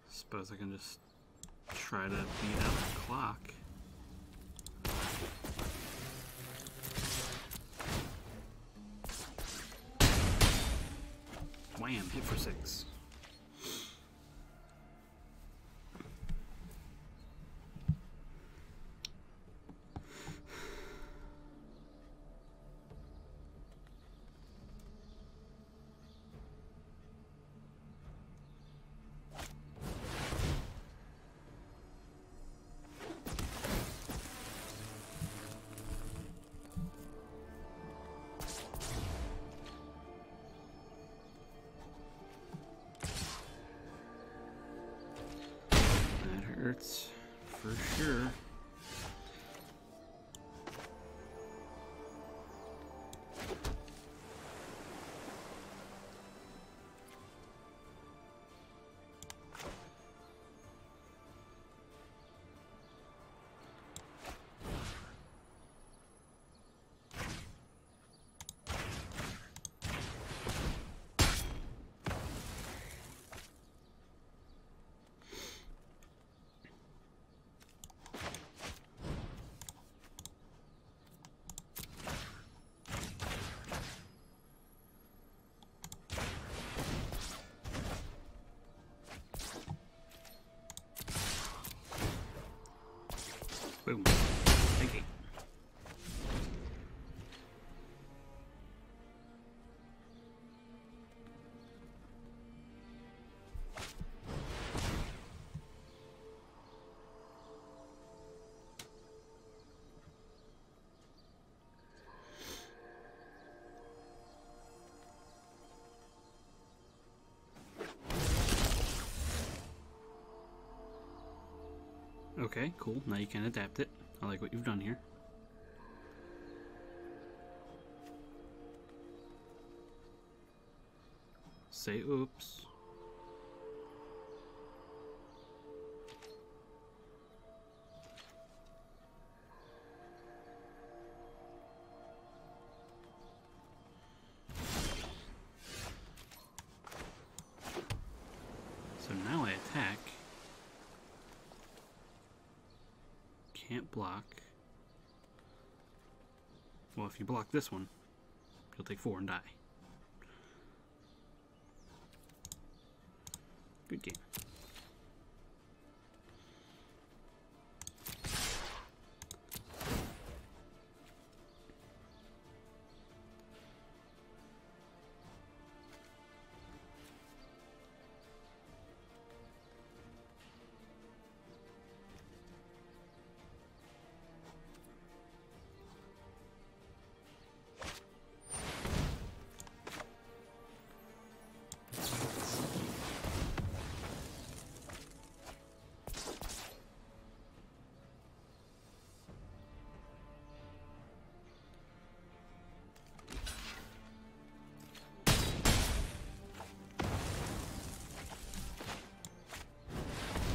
Suppose I can just try to beat out the clock. Wham, hit for 6. Hurts for sure. Boom. Thank you. Okay, cool. Now you can adapt it. I like what you've done here. Say oops. So now I attack. Can't block. Well, if you block this one, you'll take 4 and die. Good game.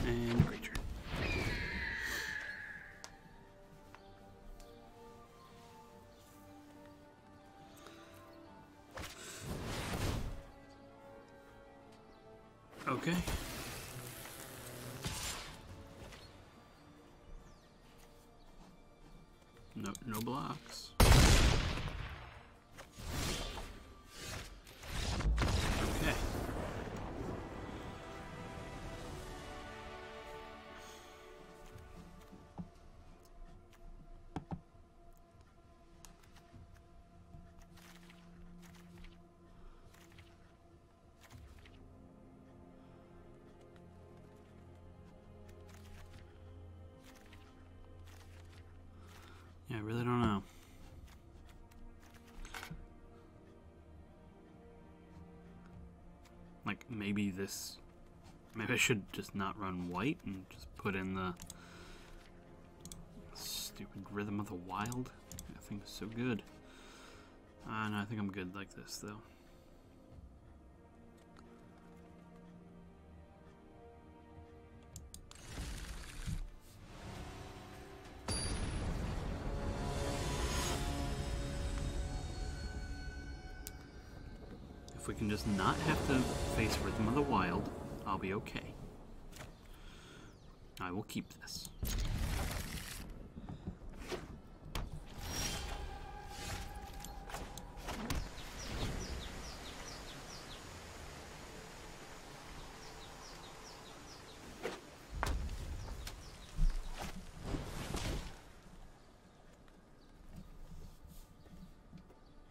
And great turn. Okay. No blocks. Okay. Yeah, I really don't know. Like, maybe I should just not run white and just put in the stupid Rhythm of the Wild. That thing is so good. No, I think I'm good like this, though. If we can just not have to face Rhythm of the Wild, I'll be okay. I will keep this.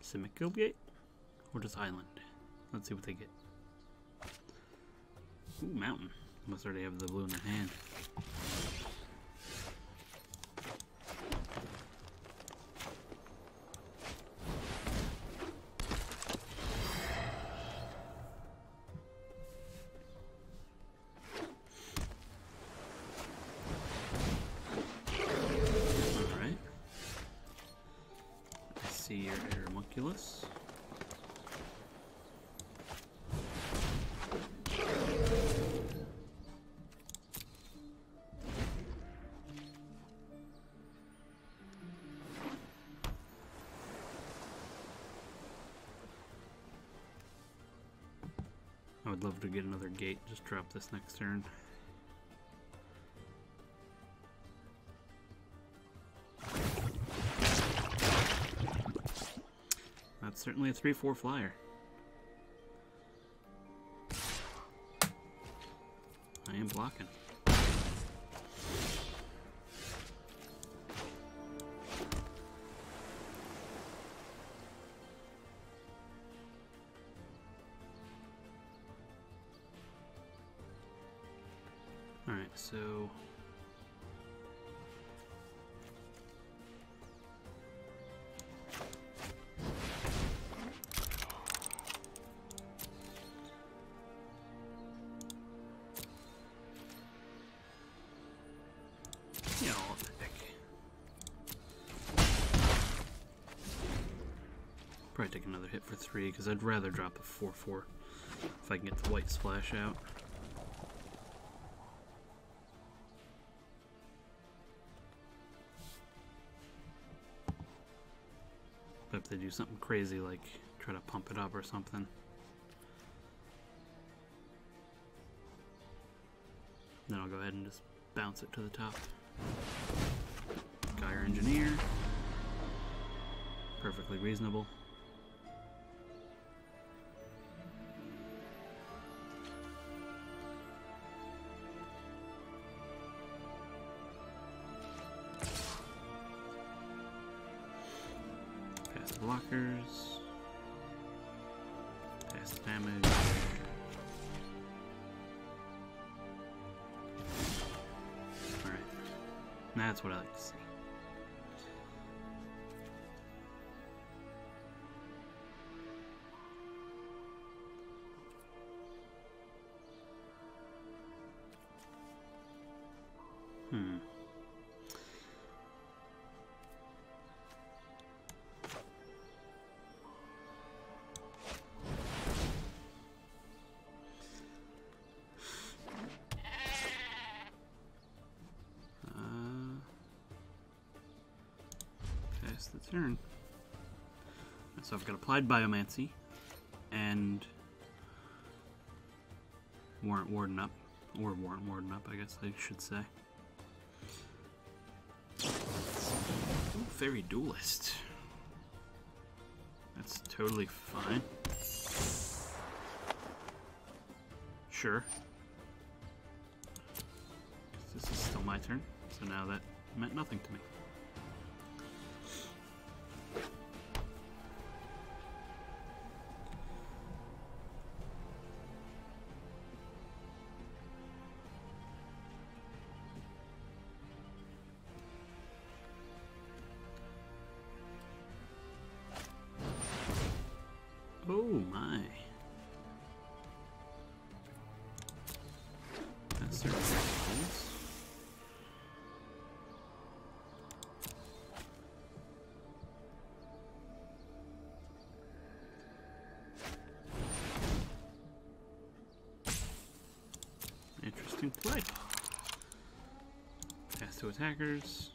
Simic Gate? Or just Island? Let's see what they get. Ooh, Mountain. Must already have the blue in their hand. Alright. I see your Homunculus. I would love to get another gate, just drop this next turn. That's certainly a 3/4 flyer. I am blocking. Alright, so yeah, I'll pick. Probably take another hit for 3 because I'd rather drop a 4/4 if I can get the white splash out. But if they do something crazy like try to pump it up or something, then I'll go ahead and just bounce it to the top. Gyre Engineer. Perfectly reasonable. Pass blockers. Pass damage. Alright. That's what I like to see. Pass the turn. So I've got Applied Biomancy and Warrant Warden up. Or Warrant Warden up, I guess I should say. Ooh, Fairy Duelist. That's totally fine. Sure. This is still my turn, so now that meant nothing to me. Oh my. That's certainly nice. Interesting play. Pass to attackers.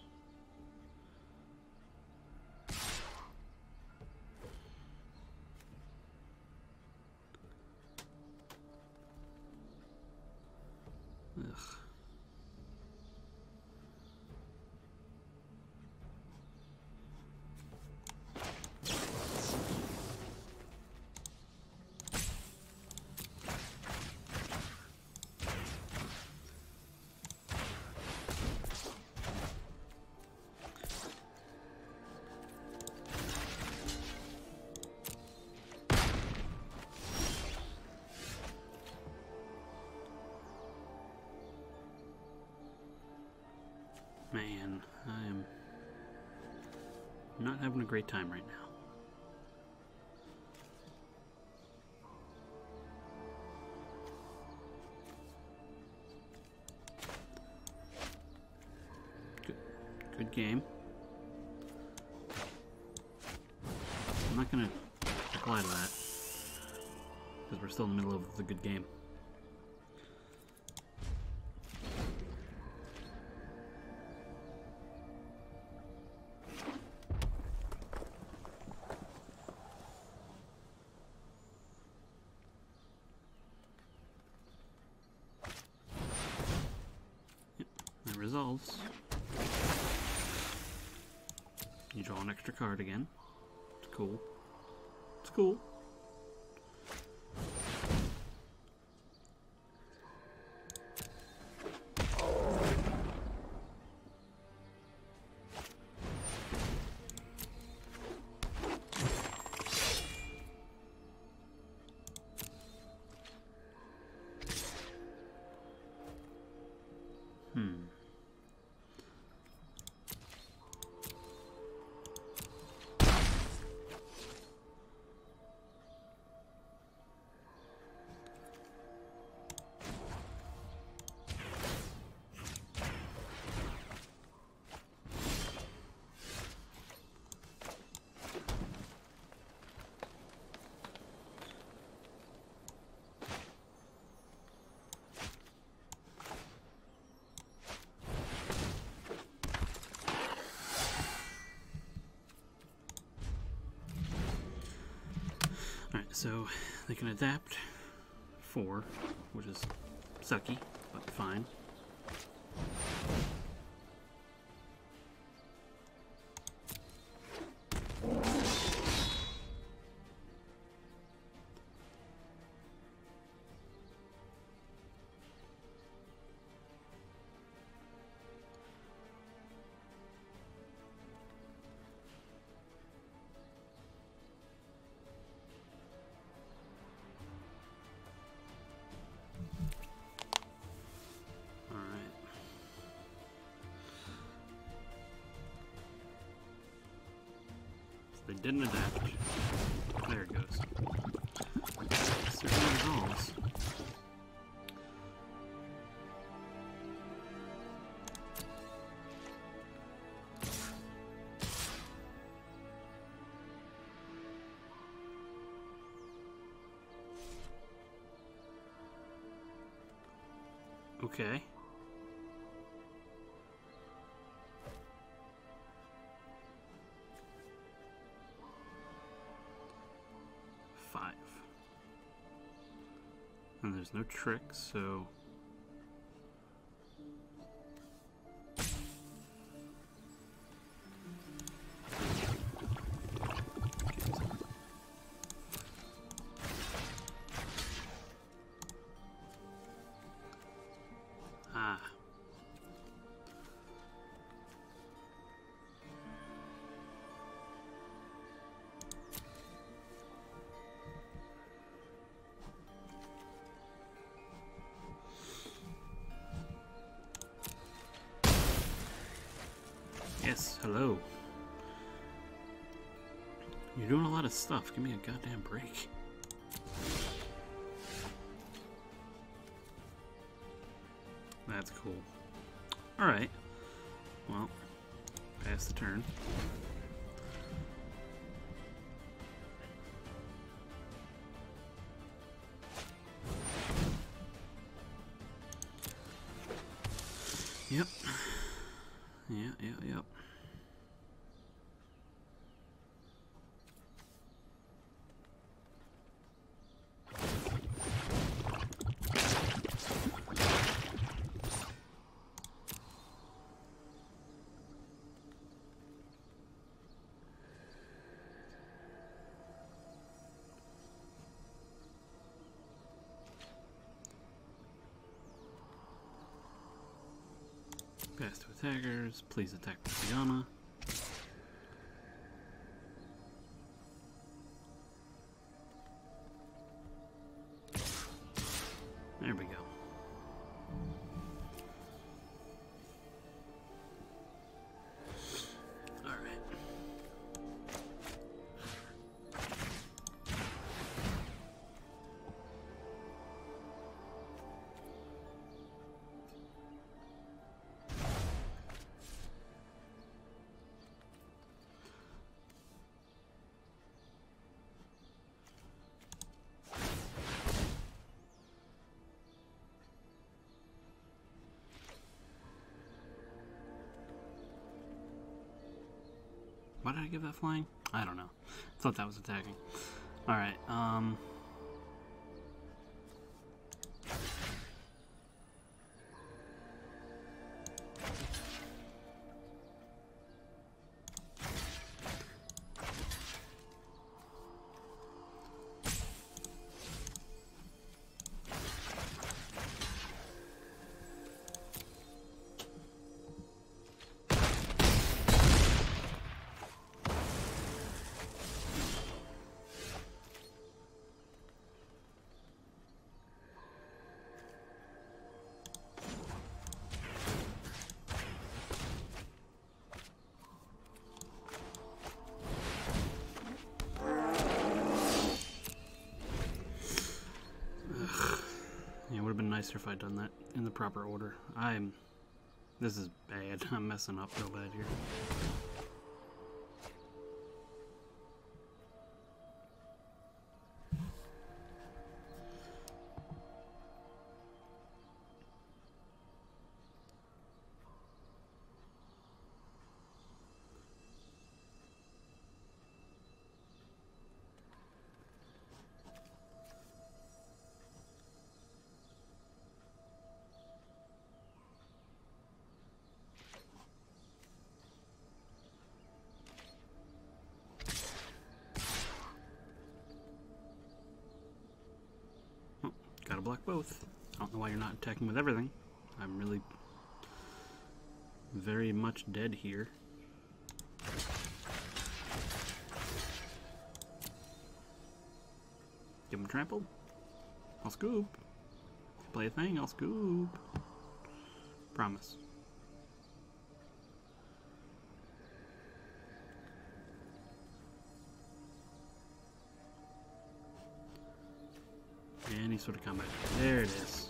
Man, I am not having a great time right now. Good game. I'm not gonna reply to that because we're still in the middle of the good game. Yep, that resolves. You draw an extra card again. It's cool. It's cool. Alright, so they can adapt 4, which is sucky, but fine. They didn't adapt. There it goes. Certainly resolves. Okay. And there's no tricks, so... Ah. Yes, hello. You're doing a lot of stuff. Give me a goddamn break. That's cool. Alright. Well, pass the turn. Yep. Yep. Pass to attackers. Please attack with Diana. There we go. Why did I give that flying? I don't know. Thought that was attacking. Alright, yeah, it would have been nicer if I'd done that in the proper order. This is bad. I'm messing up real bad here. Gotta block both. I don't know why you're not attacking with everything. I'm really very much dead here. Give him trampled. I'll scoop. Play a thing, I'll scoop. Promise. Any sort of combat. There it is.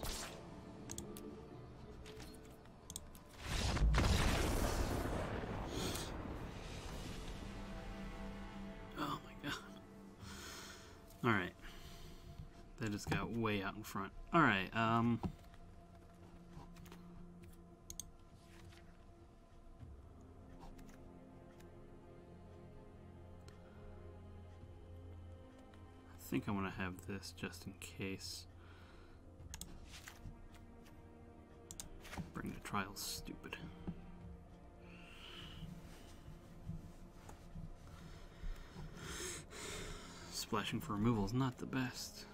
Oh my god. Alright. That just got way out in front. Alright, I think I want to have this just in case. Bring the trials stupid. Splashing for removal is not the best.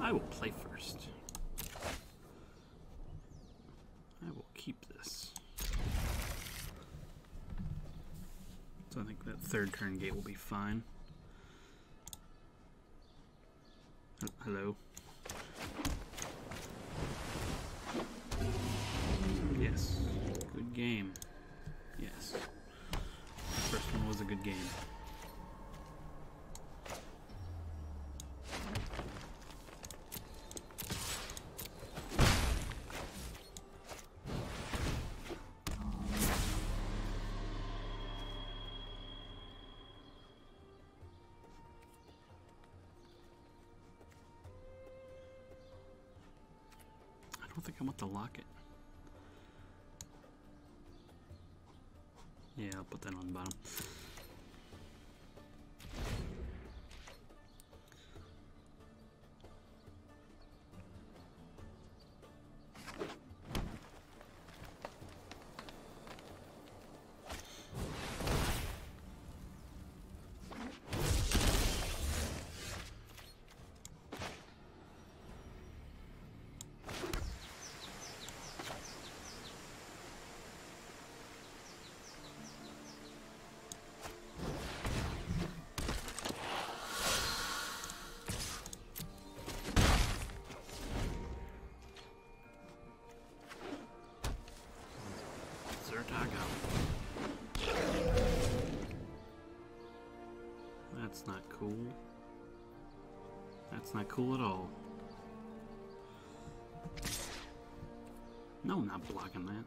I will play first. I will keep this. So I think that third turn gate will be fine. Hello. Yes. Good game. Yes. The first one was a good game. I don't think I want the locket. Yeah, I'll put that on the bottom. That's not cool. That's not cool at all. No, I'm not blocking that.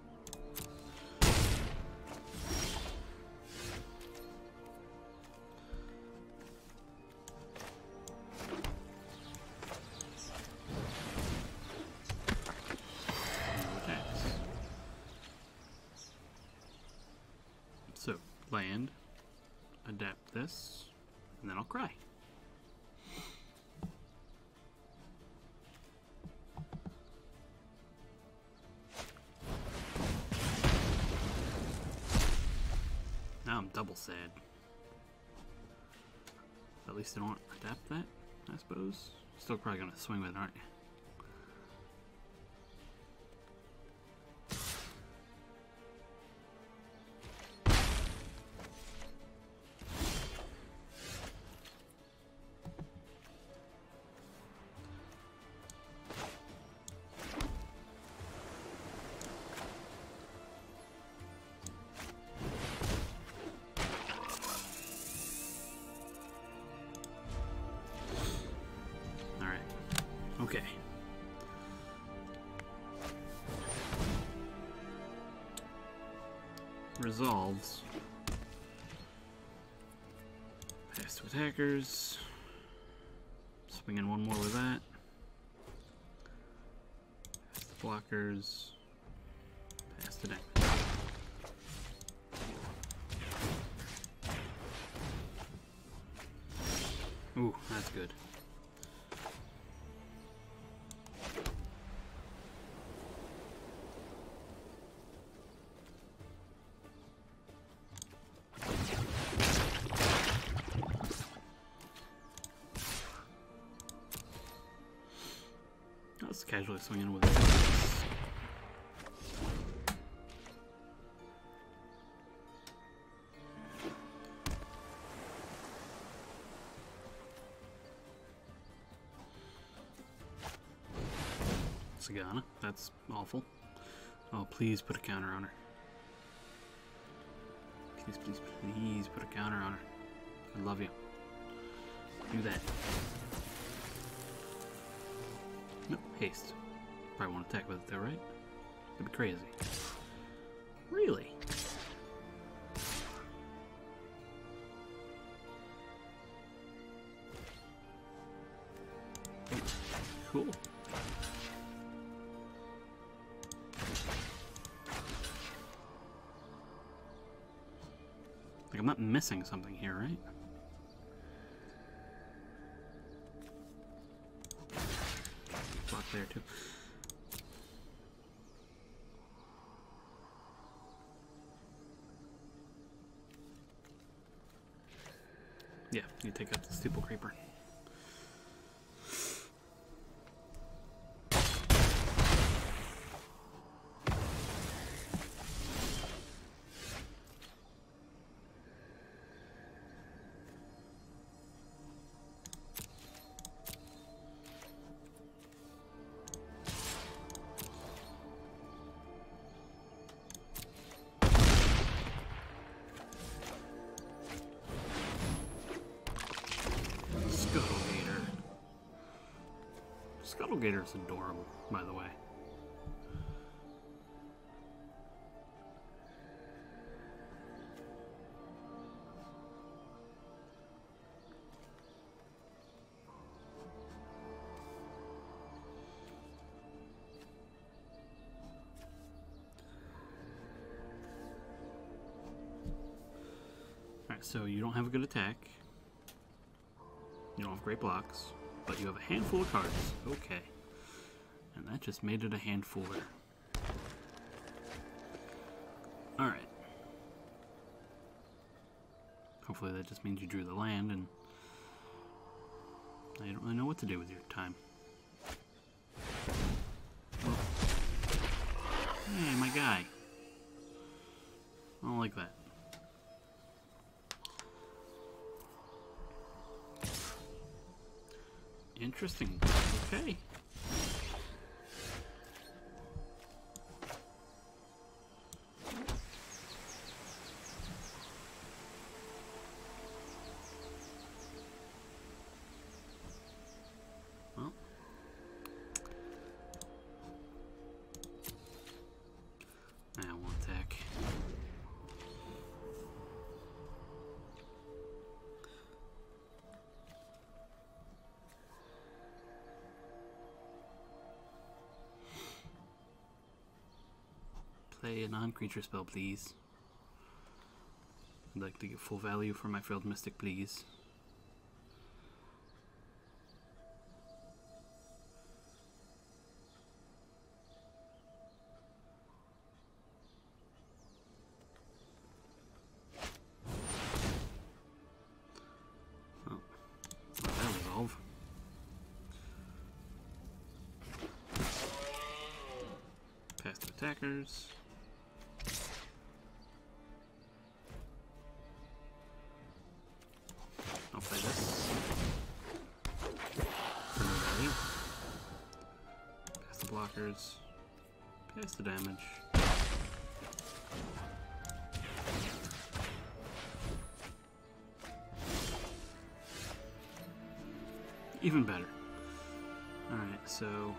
land, adapt this, and then I'll cry. Now I'm double sad. At least I don't adapt that, I suppose. Still probably gonna swing with it, aren't you? Okay. Resolves. Pass to attackers. Swing in one more with that. Pass to blockers. Pass to damage. Ooh, that's good. Let's casually swing in with it. Sagana, that's awful. Oh, please put a counter on her. Please, please, please put a counter on her. I love you. Do that. No, haste. Probably won't attack with it though, right? That'd be crazy. Really? Cool. Like, I'm not missing something here, right? Block there, too. Yeah, you take up the Steeple Creeper. Scuttlegator's adorable, by the way. Alright, so you don't have a good attack. You don't have great blocks. But you have a handful of cards. Okay. And that just made it a handfuler. Alright. Hopefully that just means you drew the land and I don't really know what to do with your time. Well, hey, my guy. I don't like that. Interesting. Okay. Well. I won't attack. Play a non-creature spell, please. I'd like to get full value for my Failed Mystic, please. Oh, let that resolve. Pass to attackers. I'll play this. For no value. Pass the blockers. Pass the damage. Even better. Alright, so...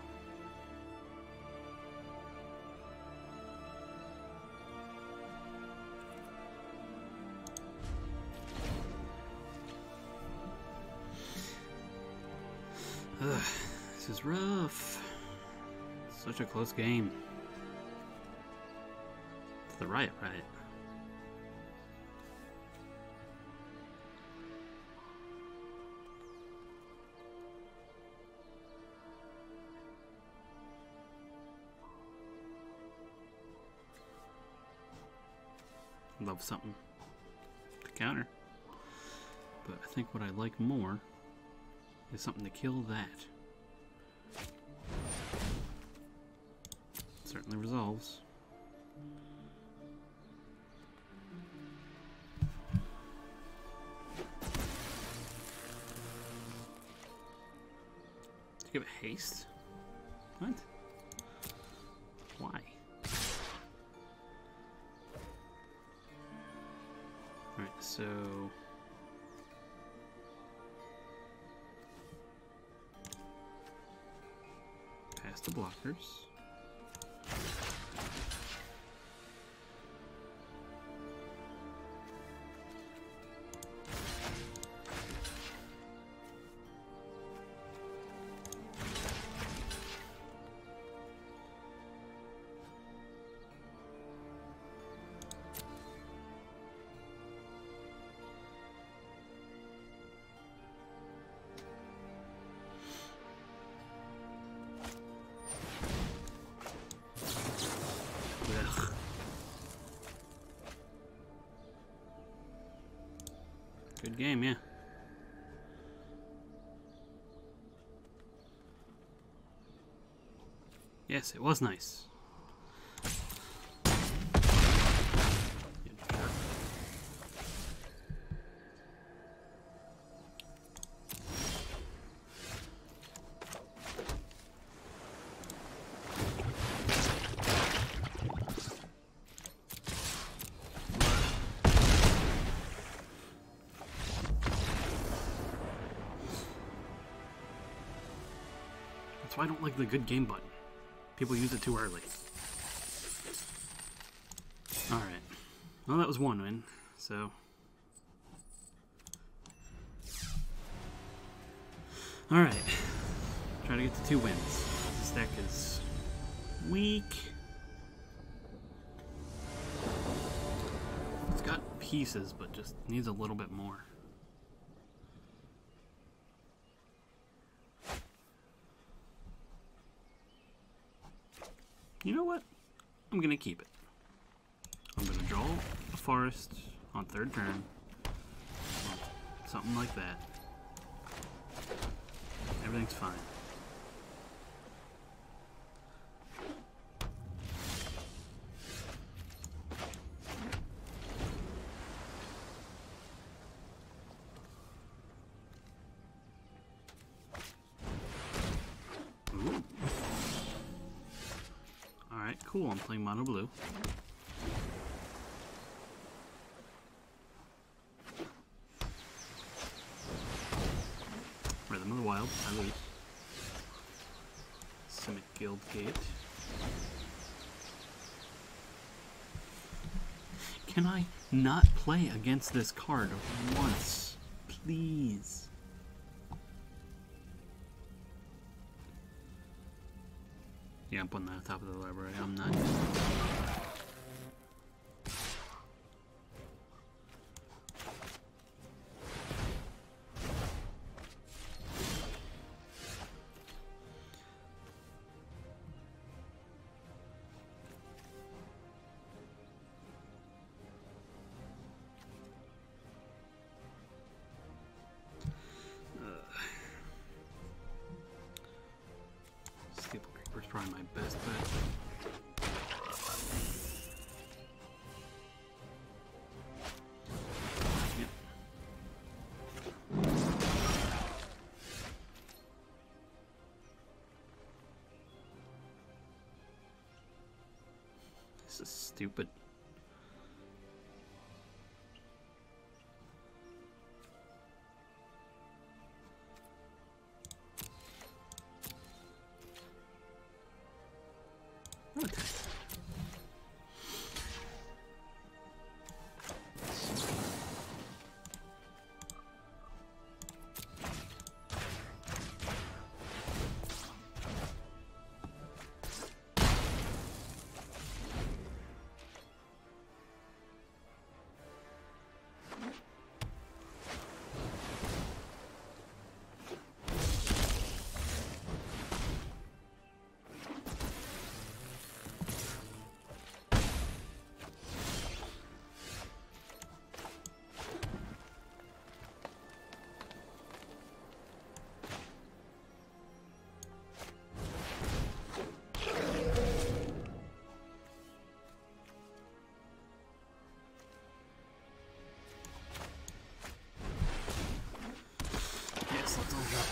this is rough. Such a close game. It's the Riot. Love something to counter. But I think what I like more is something to kill that. Certainly resolves. To give it haste? What? Why? Alright, so... pass the blockers. Good game, yeah. Yes, it was nice. That's why I don't like the good game button. People use it too early. Alright. Well, that was one win, so... Alright. Try to get to 2 wins. This deck is... weak. It's got pieces, but just needs a little bit more. You know what? I'm gonna keep it. I'm gonna draw a forest on 3rd turn. Something like that. Everything's fine. Cool, I'm playing mono blue. Rhythm of the Wild, I lose. Simic Guild Gate. Can I not play against this card once? Please. Yeah, I'm putting that on top of the library. I'm not. probably my best bet. Yep. This is stupid.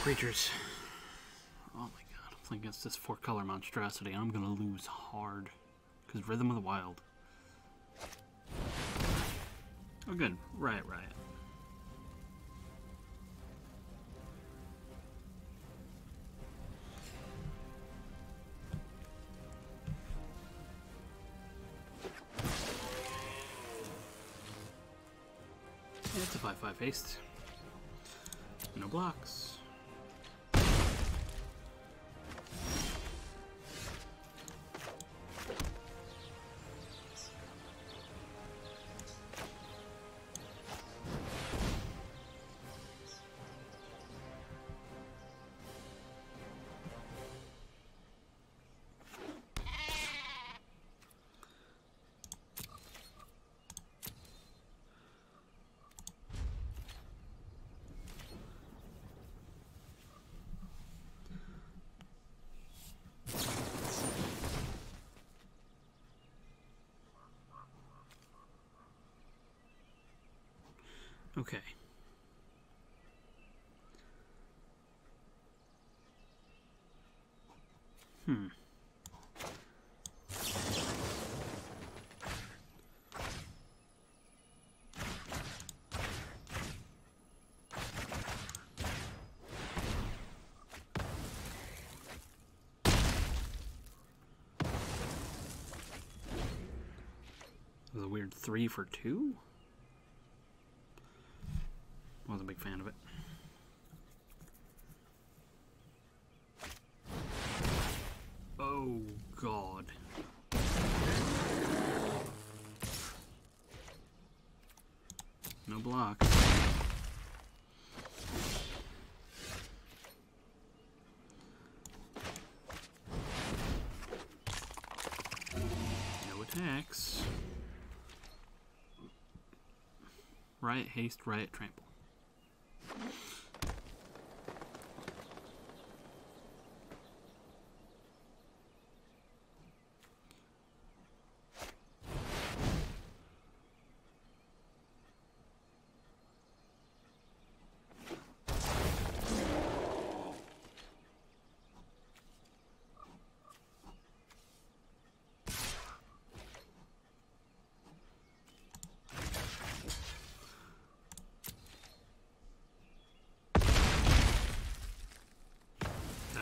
Creatures. Oh my god, I'm playing against this 4-color monstrosity. I'm gonna lose hard. Because Rhythm of the Wild. Oh good, Riot. Yeah, it's a 5/5 haste. No blocks. Okay. It was a weird 3 for 2? Wasn't a big fan of it. Oh god. No blocks. No attacks. Riot, haste, riot, trample.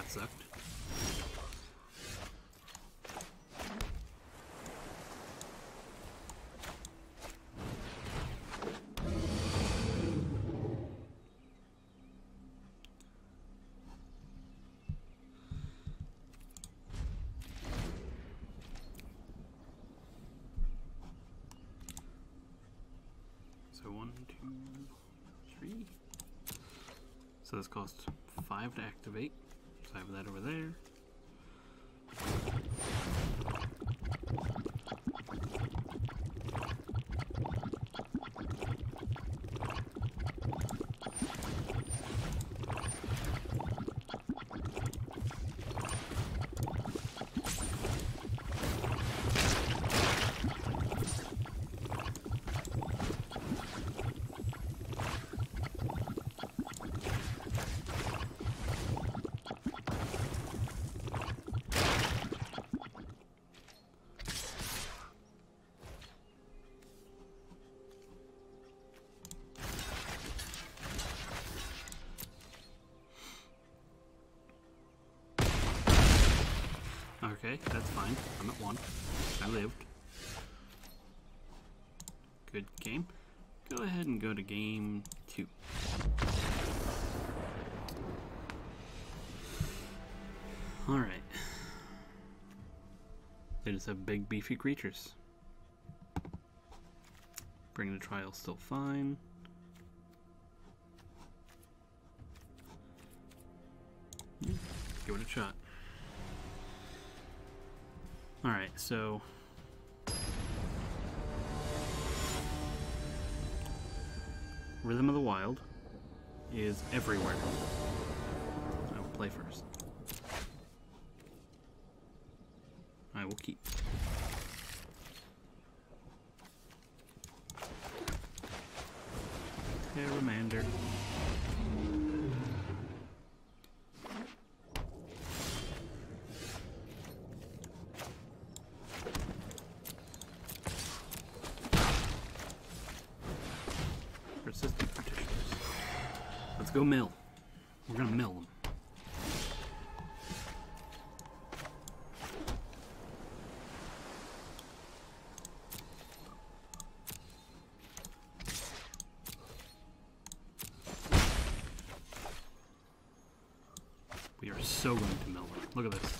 Sucked. So 1, 2, 3. So this costs 5 to activate. So I have that over there. okay, that's fine. I'm at 1. I lived. Good game. Go ahead and go to game 2. Alright. They just have big, beefy creatures. Bring the trial still fine. Give it a shot. Alright, so Rhythm of the Wild is everywhere. I will play first. I will keep. Terramander. Persistent Petitioners. Let's go mill. We're gonna mill them. We are so going to mill them. Look at this.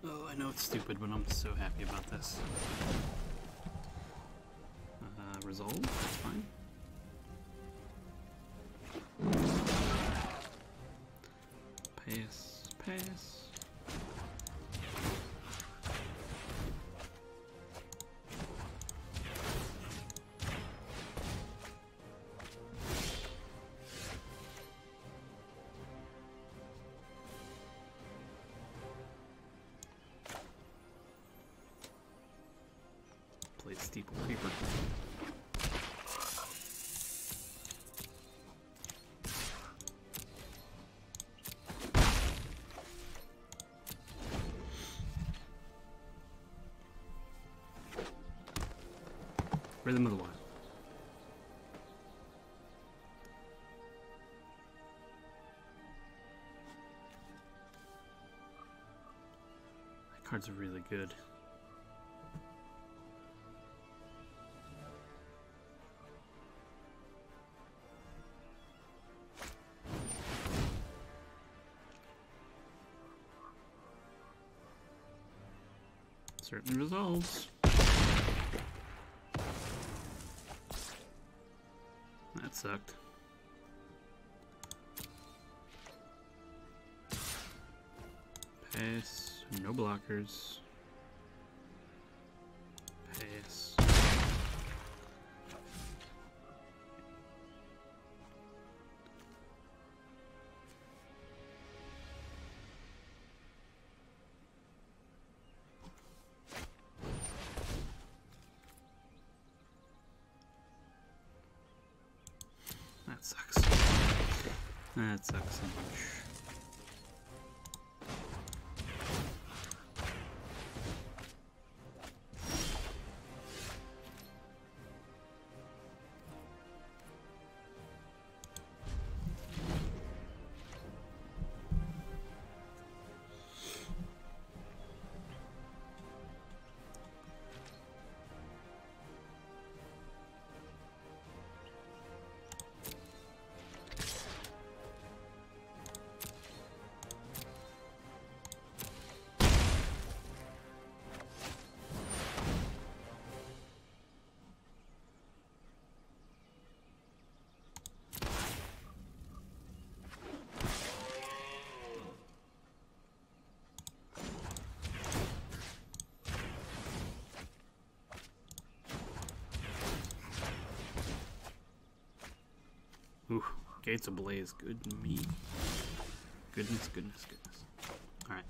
I know it's stupid, but I'm so happy about this. Resolve, that's fine. Pass, pass. Play Steeple Creeper. Rhythm of the Wild. That card's really good. Certain resolves. That sucked. Pass. No blockers. Pass. That sucks. That sucks so much. Ooh, Gates Ablaze, good meat. Goodness, goodness, goodness. Alright.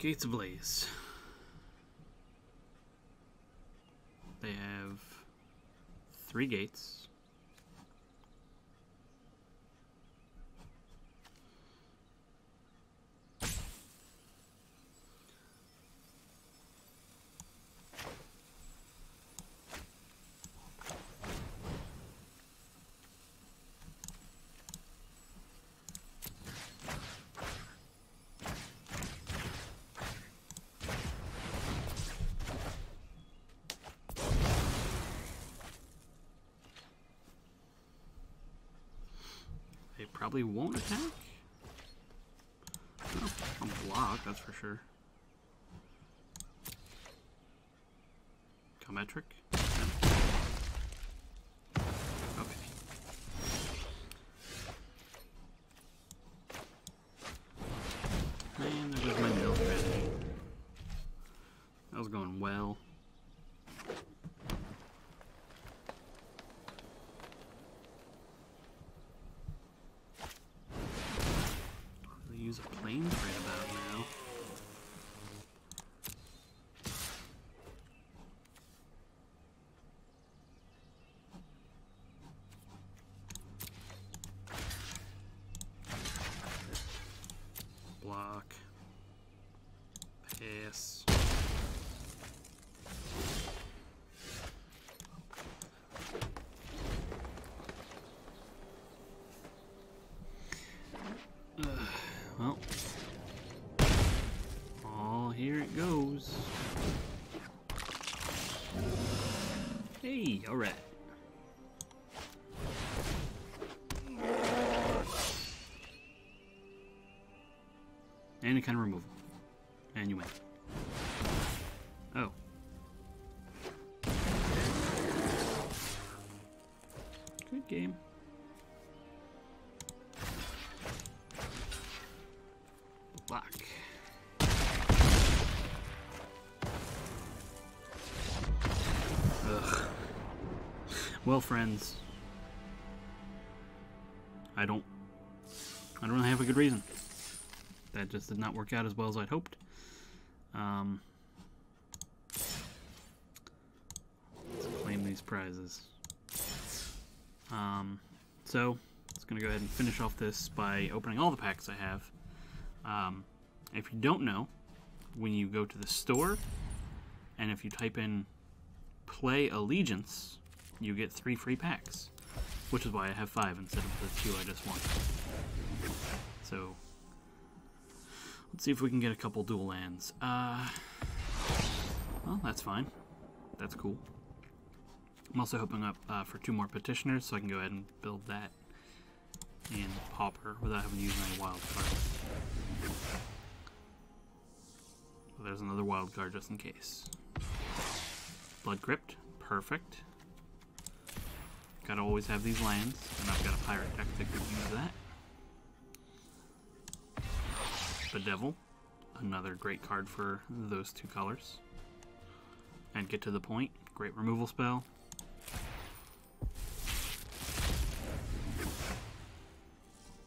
Gates Ablaze. They have 3 gates. They probably won't attack. No, I'll block, that's for sure. Metric. Okay. Man, there goes my mill strategy. That was going well. I'll use a planes right about now. Block. Pass. Well. Oh, here it goes. Hey, alright. Any kind of removal. And you win. Oh. Good game. Block. Ugh. Well, friends. I don't really have a good reason. That just did not work out as well as I'd hoped. Let's claim these prizes. So, let's going to go ahead and finish off this by opening all the packs I have. If you don't know, when you go to the store, and if you type in Play Allegiance, you get 3 free packs. Which is why I have 5 instead of the 2 I just won. So, let's see if we can get a couple dual lands. Well, that's fine. That's cool. I'm also hoping up for 2 more petitioners, so I can go ahead and build that in Pauper without having to use any wild cards. Well, there's another wild card just in case. Blood Crypt, perfect. Gotta always have these lands, and I've got a pirate deck that could use that. Bedevil, another great card for those 2 colors. And get to the point, great removal spell.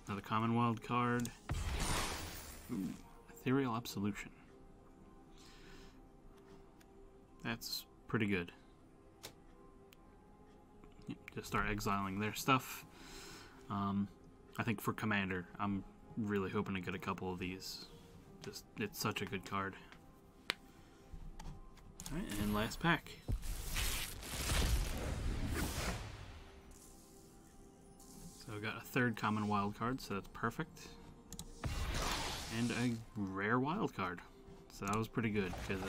Another common wild card. Ooh, Ethereal Absolution. That's pretty good. Just start exiling their stuff. I think for Commander, I'm really hoping to get a couple of these. Just, it's such a good card. Alright, and last pack. So I got a 3rd common wild card, so that's perfect. And a rare wild card. So that was pretty good, because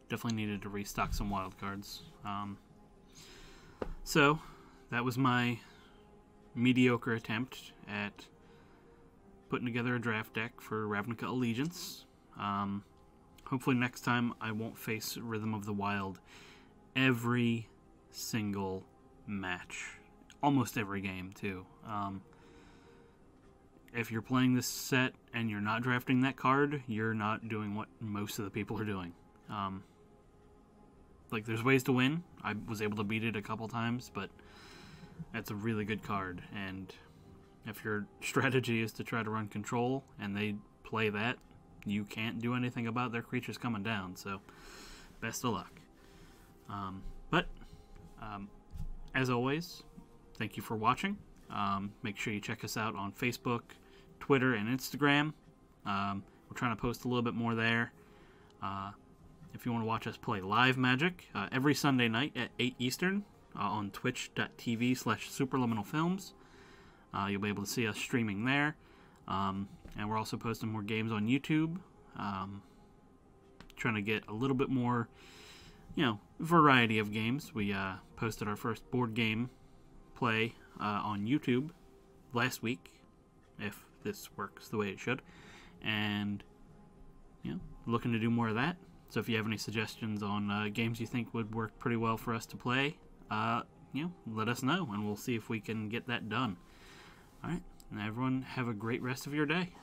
definitely needed to restock some wild cards. So, that was my mediocre attempt at putting together a draft deck for Ravnica Allegiance. Hopefully next time I won't face Rhythm of the Wild every single match. Almost every game, too. If you're playing this set and you're not drafting that card, you're not doing what most of the people are doing. Like, there's ways to win. I was able to beat it a couple times, but that's a really good card. And if your strategy is to try to run control and they play that, you can't do anything about their creatures coming down. So, best of luck. But as always, thank you for watching. Make sure you check us out on Facebook, Twitter, and Instagram. We're trying to post a little bit more there. If you want to watch us play live Magic, every Sunday night at 8 Eastern on twitch.tv/Supraliminal you'll be able to see us streaming there. And we're also posting more games on YouTube. Trying to get a little bit more, variety of games. We posted our first board game play on YouTube last week, if this works the way it should. And, looking to do more of that. So if you have any suggestions on games you think would work pretty well for us to play, let us know, and we'll see if we can get that done. All right, and everyone have a great rest of your day.